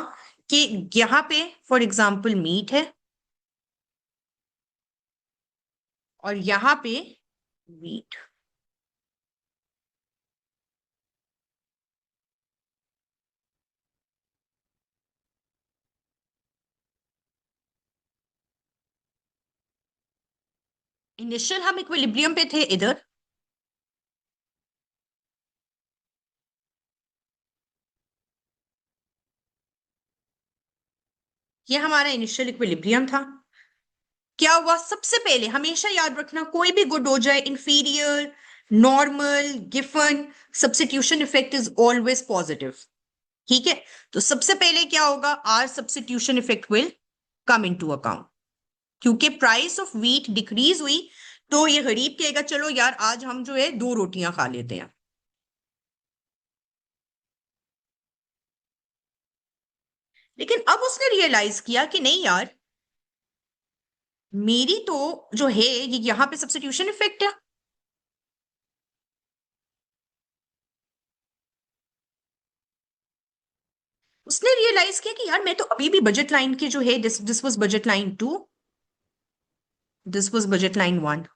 कि यहाँ पे फॉर एग्जाम्पल मीट है और यहाँ पे मीट। इनिशियल हम इक्विलिब्रियम पे थे इधर, ये हमारा इनिशियल इक्विलिब्रियम था। क्या हुआ, सबसे पहले हमेशा याद रखना, कोई भी गुड हो जाए, इंफीरियर, नॉर्मल, गिवन, substitution effect is always positive. ठीक है, तो सबसे पहले क्या होगा, are substitution effect will come into account. क्योंकि प्राइस ऑफ व्हीट डिक्रीज हुई तो ये गरीब कहेगा चलो यार आज हम जो है 2 रोटियां खा लेते हैं। लेकिन अब उसने रियलाइज किया कि नहीं यार, मेरी तो जो है ये यहां पे सब्स्टिट्यूशन इफेक्ट है। उसने रियलाइज किया कि यार मैं तो अभी भी बजट लाइन की जो है, this was budget line 2, this was budget line 1।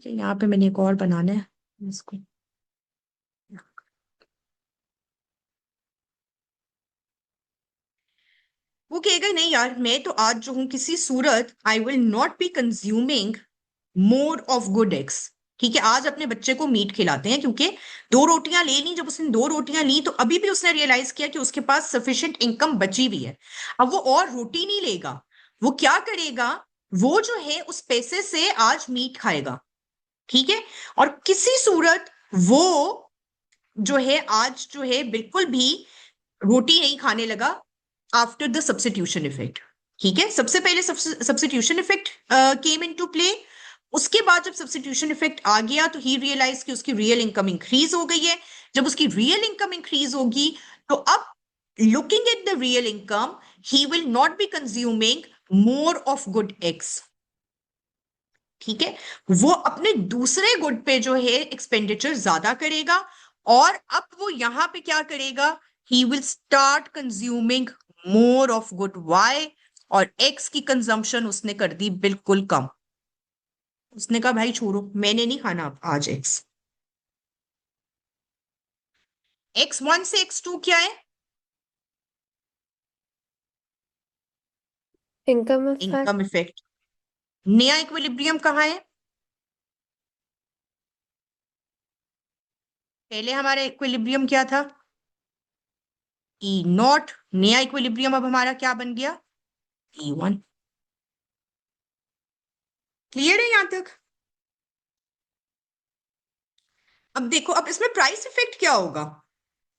यहाँ पे मैंने एक और बनाना है इसको। वो कहेगा नहीं यार मैं तो आज जो हूं किसी सूरत I will not be consuming more of good eggs. ठीक है, आज अपने बच्चे को मीट खिलाते हैं, क्योंकि 2 रोटियां ले ली। जब उसने 2 रोटियां ली तो अभी भी उसने रियलाइज किया कि उसके पास सफिशिएंट इनकम बची हुई है। अब वो और रोटी नहीं लेगा, वो क्या करेगा, वो जो है उस पैसे से आज मीट खाएगा। ठीक है, और किसी सूरत वो जो है आज जो है बिल्कुल भी रोटी नहीं खाने लगा आफ्टर द सब्स्टिट्यूशन इफेक्ट। ठीक है, सबसे पहले substitution effect came into play. उसके बाद जब सब्स्टिट्यूशन इफेक्ट आ गया तो ही रियलाइज कि उसकी रियल इनकम इंक्रीज हो गई है। जब उसकी रियल इनकम इंक्रीज होगी तो अब looking at the real income he will not be consuming more of good eggs. ठीक है, वो अपने दूसरे गुड पे जो है एक्सपेंडिचर ज्यादा करेगा, और अब वो यहां पे क्या करेगा, he will start consuming more of good Y, और एक्स की कंजम्पशन उसने कर दी बिल्कुल कम। उसने कहा भाई छोड़ो, मैंने नहीं खाना आज एक्स, x1 से x2 क्या है? Income effect. Income effect. नया इक्विलिब्रियम कहाँ है? पहले हमारा इक्विलिब्रियम क्या था? E0। नया इक्विलिब्रियम अब हमारा क्या बन गया? E1। क्लियर है यहां तक? अब देखो, अब इसमें प्राइस इफेक्ट क्या होगा?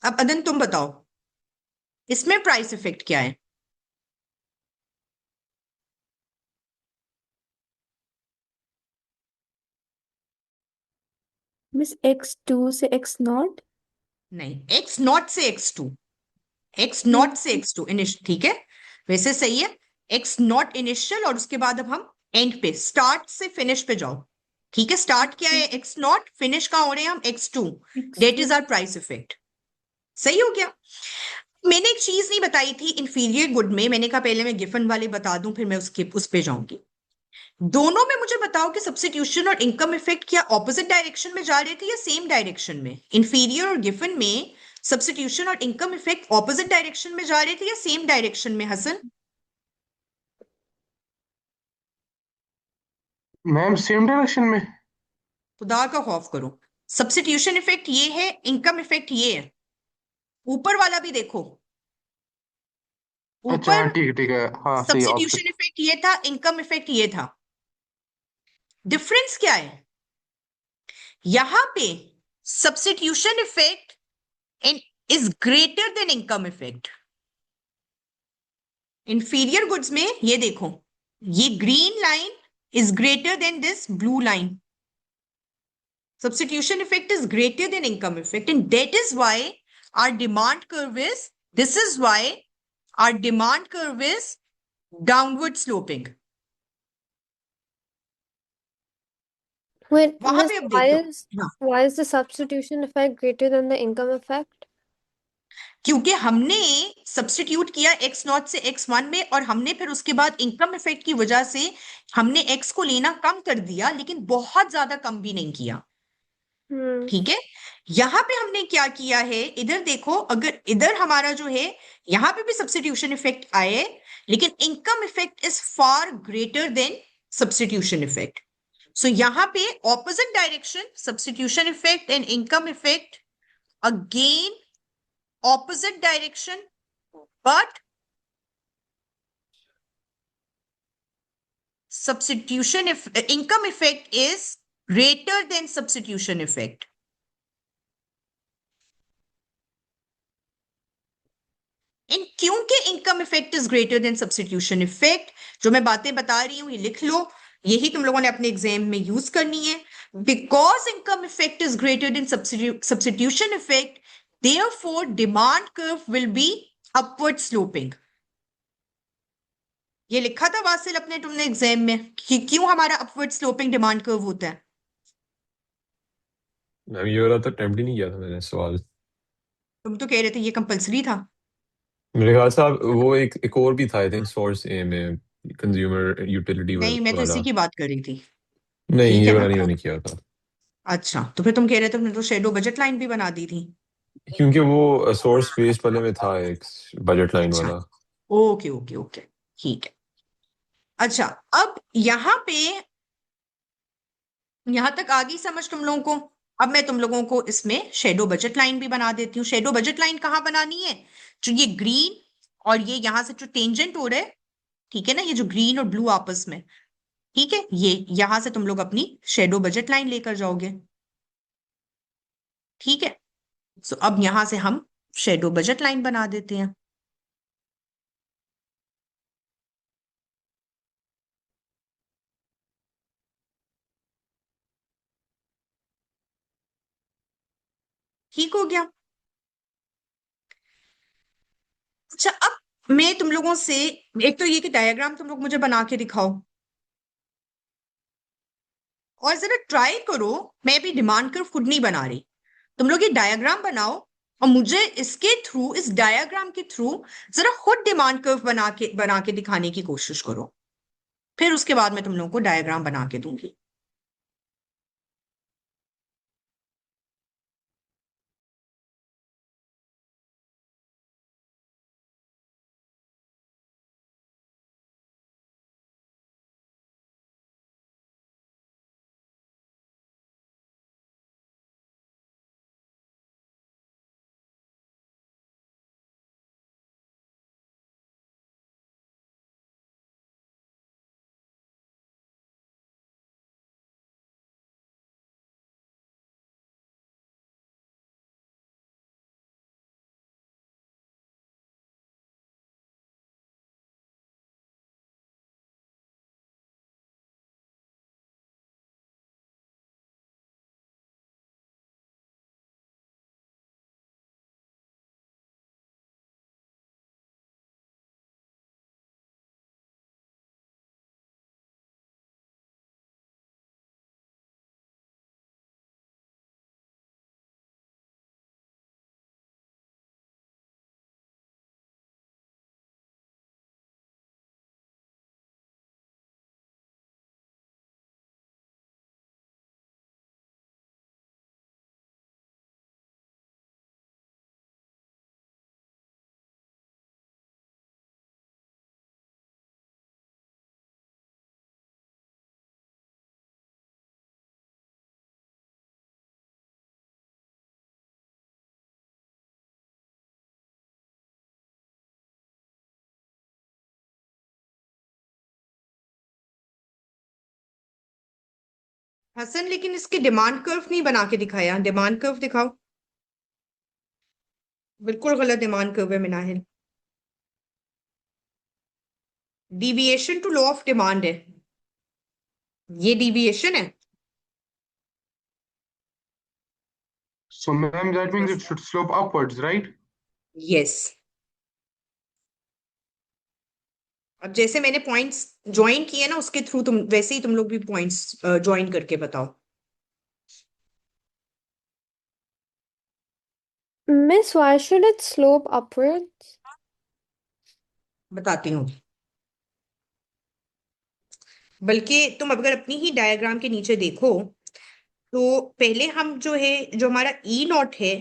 अब अदन तुम बताओ, इसमें प्राइस इफेक्ट क्या है? मिस x2 से x0। नहीं, x0 से x2। x0 से x2 इनिशियल, ठीक है, वैसे सही है। x0 इनिशियल, और उसके बाद अब हम एंड पे, स्टार्ट से फिनिश पे जाओ। ठीक है, स्टार्ट क्या है? x0, फिनिश कहाँ हो रहे हैं हम? x2। That is our price effect. सही हो गया। मैंने एक चीज नहीं बताई थी इंफीरियर गुड में, मैंने कहा पहले मैं गिफन वाले बता दूं, फिर मैं उस पे जाऊंगी। दोनों में मुझे बताओ कि सब्स्टिट्यूशन और इनकम इफेक्ट क्या ऑपोजिट डायरेक्शन में जा रहे थे या सेम डायरेक्शन में? इंफीरियर और गिफन में सब्स्टिट्यूशन और इनकम इफेक्ट ऑपोजिट डायरेक्शन में जा रहे थे या सेम डायरेक्शन में, हसन? मैम सेम डायरेक्शन में। खुदा का खौफ करो। सब्स्टिट्यूशन इफेक्ट ये है, इनकम इफेक्ट ये है। ऊपर वाला भी देखो, अच्छा हाँ ऊपर ठीक है, हाँ सही है, सब्स्टिट्यूशन ऑपोजिट। इफेक्ट ये था, इनकम इफेक्ट ये था। डिफरेंस क्या है? यहां पे substitution effect is greater then income effect. Inferior goods में ये देखो, ये green line is greater then this blue line. Substitution effect is greater than income effect, and that is why our demand curve is, this is why our demand curve is downward sloping. Wait, वहां Miss, पे अब देख लो। हाँ, why is the substitution effect greater than the income effect? क्योंकि हमने substitute किया x0 से x1 में, और हमने फिर उसके बाद इनकम इफेक्ट की वजह से हमने x को लेना कम कर दिया, लेकिन बहुत ज्यादा कम भी नहीं किया। Hmm. ठीक है, यहां पे हमने क्या किया है, इधर देखो, अगर इधर हमारा जो है, यहां पे भी सब्स्टिट्यूशन इफेक्ट आए, लेकिन income effect is far greater than substitution effect. So यहां पे opposite direction, substitution effect and income effect again opposite direction, but substitution if income effect is greater than substitution effect. इन क्योंकि income effect is greater than substitution effect, जो मैं बातें बता रही हूं ये लिख लो, यही तुम लोगों ने अपने एग्जाम में यूज करनी है। Because income effect is greater than substitution effect, therefore demand curve will be upward sloping. ये लिखा था वासिल अपने तुमने एग्जाम में कि क्यों हमारा अपवर्ड स्लोपिंग डिमांड कर्व होता है? मैम ये वाला तो अटेम्प्ट ही नहीं किया था मैंने सवाल। तुम तो कह रहे थे ये कंपलसरी था। मेरे ख्याल से वो एक और भी था, आई थिंक सोर्स ए में, कंज्यूमर यूटिलिटी नहीं, मैं तो वाला। इसी की बात कर रही थी। नहीं, ठीक ये है वाला ना? नहीं मैंने किया था, अच्छा, तो फिर तुम कह रहे थे तुमने तो शेडो बजट लाइन भी बना दी थी। क्योंकि वो सोर्स बेस्ड वाले में था एक बजट लाइन अच्छा, वाला। ओके ओके ओके, ठीक है। अच्छा, अब यहां पे, यहां तक आ गई समझ तुम लोगों को? अब मैं तुम लोगों को इसमें शेडो बजट लाइन भी बना देती हूँ। शेडो बजट लाइन कहाँ बनानी है? जो ये ग्रीन और ये यहां से जो टेंजेंट हो रहा है, ठीक है ना, ये जो ग्रीन और ब्लू आपस में, ठीक है, ये यहां से तुम लोग अपनी शेडो बजट लाइन लेकर जाओगे। ठीक है, सो अब यहां से हम शेडो बजट लाइन बना देते हैं। ठीक हो गया। अच्छा, अब मैं तुम लोगों से, एक तो ये कि डायग्राम तुम लोग मुझे बना के दिखाओ, और जरा ट्राई करो, मैं भी डिमांड कर्व खुद नहीं बना रही, तुम लोग ये डायग्राम बनाओ और मुझे इसके थ्रू, इस डायग्राम के थ्रू जरा खुद डिमांड कर्व बना के दिखाने की कोशिश करो। फिर उसके बाद मैं तुम लोगों को डायग्राम बना के दूंगी। हसन, लेकिन इसके डिमांड कर्व नहीं बना के दिखाया। डिमांड कर्व दिखाओ। बिल्कुल गलत डिमांड कर्व है Minahil. Deviation to law of demand है, ये डिविएशन है। So, ma'am, that means it should slope upwards, right? Yes. अब जैसे मैंने पॉइंट्स ज्वाइन किए ना, उसके थ्रू तुम वैसे ही तुम लोग भी पॉइंट्स ज्वाइन करके बताओ। Miss, why should it slope upwards? बताती हूँ। बल्कि तुम अगर अपनी ही डायग्राम के नीचे देखो तो पहले हम जो है, जो हमारा ई नॉट है,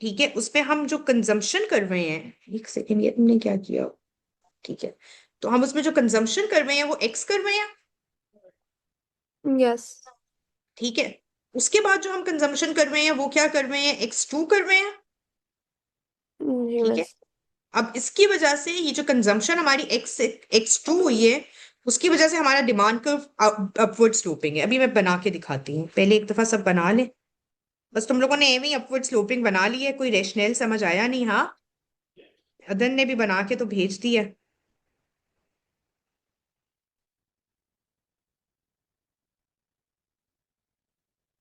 ठीक है, उस पे हम जो कंजम्पशन कर रहे हैं, एक सेकेंड, ये तुमने क्या किया, ठीक है, तो हम उसमें जो कंजम्पशन कर रहे हैं वो एक्स कर रहे हैं, Yes. ठीक है। उसके बाद जो हम कंजम्पशन कर रहे हैं वो क्या कर रहे हैं, एक्स टू कर रहे हैं, जी ठीक है। मिस। अब इसकी वजह से ये जो कंजम्पशन हमारी एक्स टू हुई है, उसकी वजह से हमारा डिमांड कर्व अपवर्ड स्लोपिंग है। अभी मैं बना के दिखाती हूँ, पहले एक दफा सब बना ले। बस तुम लोगों ने एवं ही अपवर्ड स्लोपिंग बना ली है, कोई रेशनल समझ आया नहीं। हाँ, अदन ने भी बना के तो भेज दिया।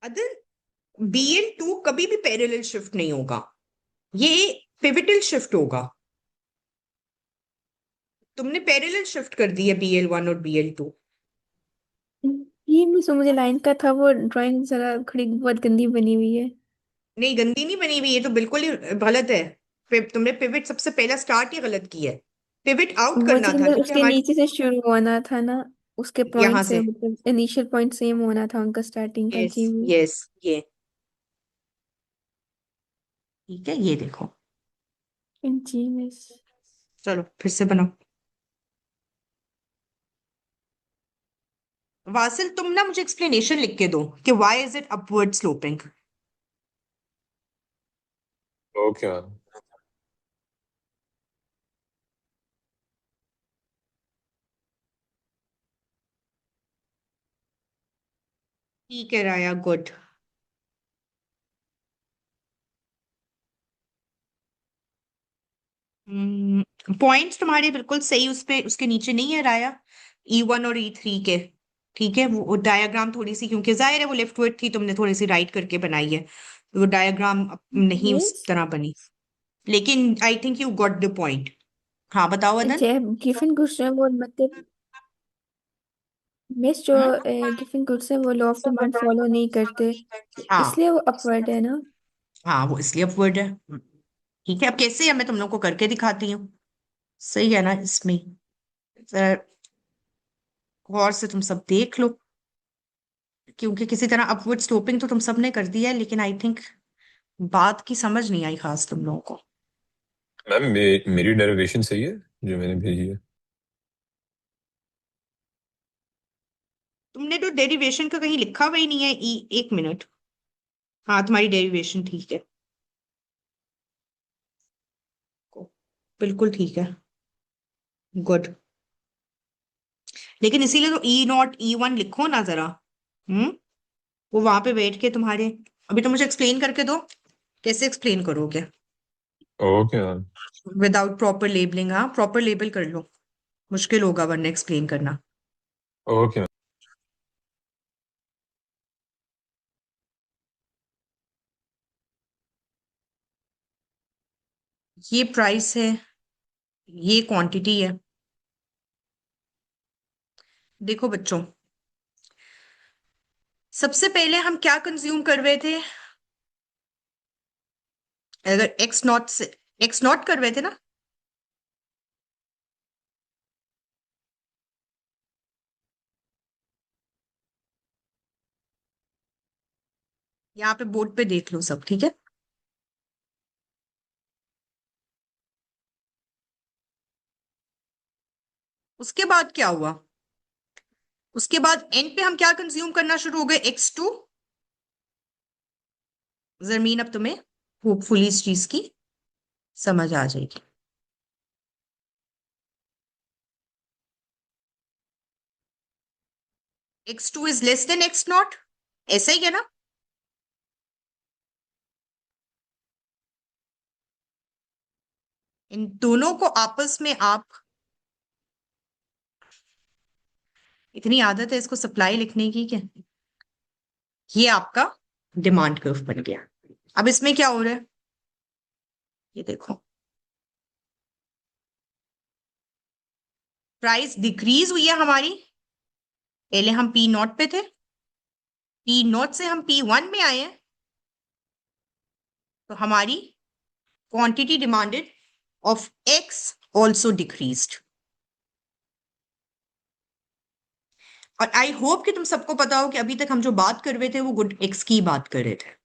अदन, BL2 कभी भी पैरेलल शिफ्ट नहीं होगा, ये पिवटल शिफ्ट होगा। तुमने पैरेलल शिफ्ट कर दी है BL1 और BL2। ये मिस, मुझे लाइन का था, वो ड्राइंग जरा थोड़ी बहुत गंदी बनी हुई है। नहीं, गंदी नहीं बनी हुई, ये तो बिल्कुल ही गलत है। तुमने पिवट सबसे पहला स्टार्ट ही गलत किया है। पिवट आउट वो करना चीज था, में क्योंकि उसके हमारी नीचे से शुरू होना था ना, उसके यहाँ पॉइंट से, से, मतलब इनिशियल पॉइंट सेम होना था उनका स्टार्टिंग का। यस जी मिस। यस, ये ठीक है, ये देखो। जी मिस। चलो फिर से बनाओ। वासिल, तुम ना मुझे एक्सप्लेनेशन लिख के दो कि why is it upward sloping. Okay. ठीक है राया, गुड। पॉइंट्स तुम्हारे बिल्कुल सही, उस पे उसके नीचे नहीं है राया, E1 और E3 के। ठीक है, वो डायग्राम थोड़ी सी, क्योंकि जाहिर है वो लेफ्टवर्ड थी, तुमने थोड़ी सी राइट करके बनाई है, तो वो डायग्राम नहीं उस मिस, तरह बनी। लेकिन I think you got the point. हाँ बताओ अदन। जय गिफिन गुड्स वो मतलब, मिस जो हम्म? गिफिन गुड्स है वो लॉ ऑफ डिमांड फॉलो नहीं करते, हाँ इसलिए वो अपवर्ड है ना। हाँ, वो इसलिए अपवर्ड है। ठीक है, अब कैसे है मैं तुम लोग को करके दिखाती हूँ। सही है ना, इसमें जरा गौर से तुम सब देख लो, क्योंकि किसी तरह अपवर्ड स्लोपिंग तो तुम सब ने कर दिया है, लेकिन आई थिंक बात की समझ नहीं आई खास तुम लोगों को। मैम मेरी डेरिवेशन सही है जो मैंने भेजी है? तुमने तो डेरिवेशन का कहीं लिखा हुआ ही नहीं है। एक मिनट। हाँ, तुम्हारी डेरिवेशन ठीक है, बिल्कुल ठीक है, गुड। लेकिन इसीलिए तो E0 E1 लिखो ना जरा। हम्म, वो वहां पे बैठ के तुम्हारे, अभी तो मुझे एक्सप्लेन करके दो, कैसे एक्सप्लेन करोगे okay ma'am. Without proper labelling. हाँ, प्रॉपर लेबल कर लो, मुश्किल होगा वरना एक्सप्लेन करना। Okay ma'am. ये प्राइस है, ये क्वांटिटी है। देखो बच्चों, सबसे पहले हम क्या कंज्यूम कर रहे थे, अगर X0 से X0 कर रहे थे ना, यहाँ पे बोर्ड पे देख लो सब, ठीक है। उसके बाद क्या हुआ, उसके बाद एंड पे हम क्या कंज्यूम करना शुरू हो गए, X2। जमीन, अब तुम्हें होपफुली इस चीज की समझ आ जाएगी। x2 is less than x0, ऐसा ही है ना? इन दोनों को आपस में आप, इतनी आदत है इसको सप्लाई लिखने की क्या, ये आपका डिमांड कर्व बन गया। अब इसमें क्या हो रहा है, ये देखो, प्राइस डिक्रीज हुई है हमारी। पहले हम P0 पे थे, P0 से हम P1 में आए हैं, तो हमारी quantity demanded of X also decreased. और आई होप कि तुम सबको पता हो कि अभी तक हम जो बात कर रहे थे वो गुड X की बात कर रहे थे।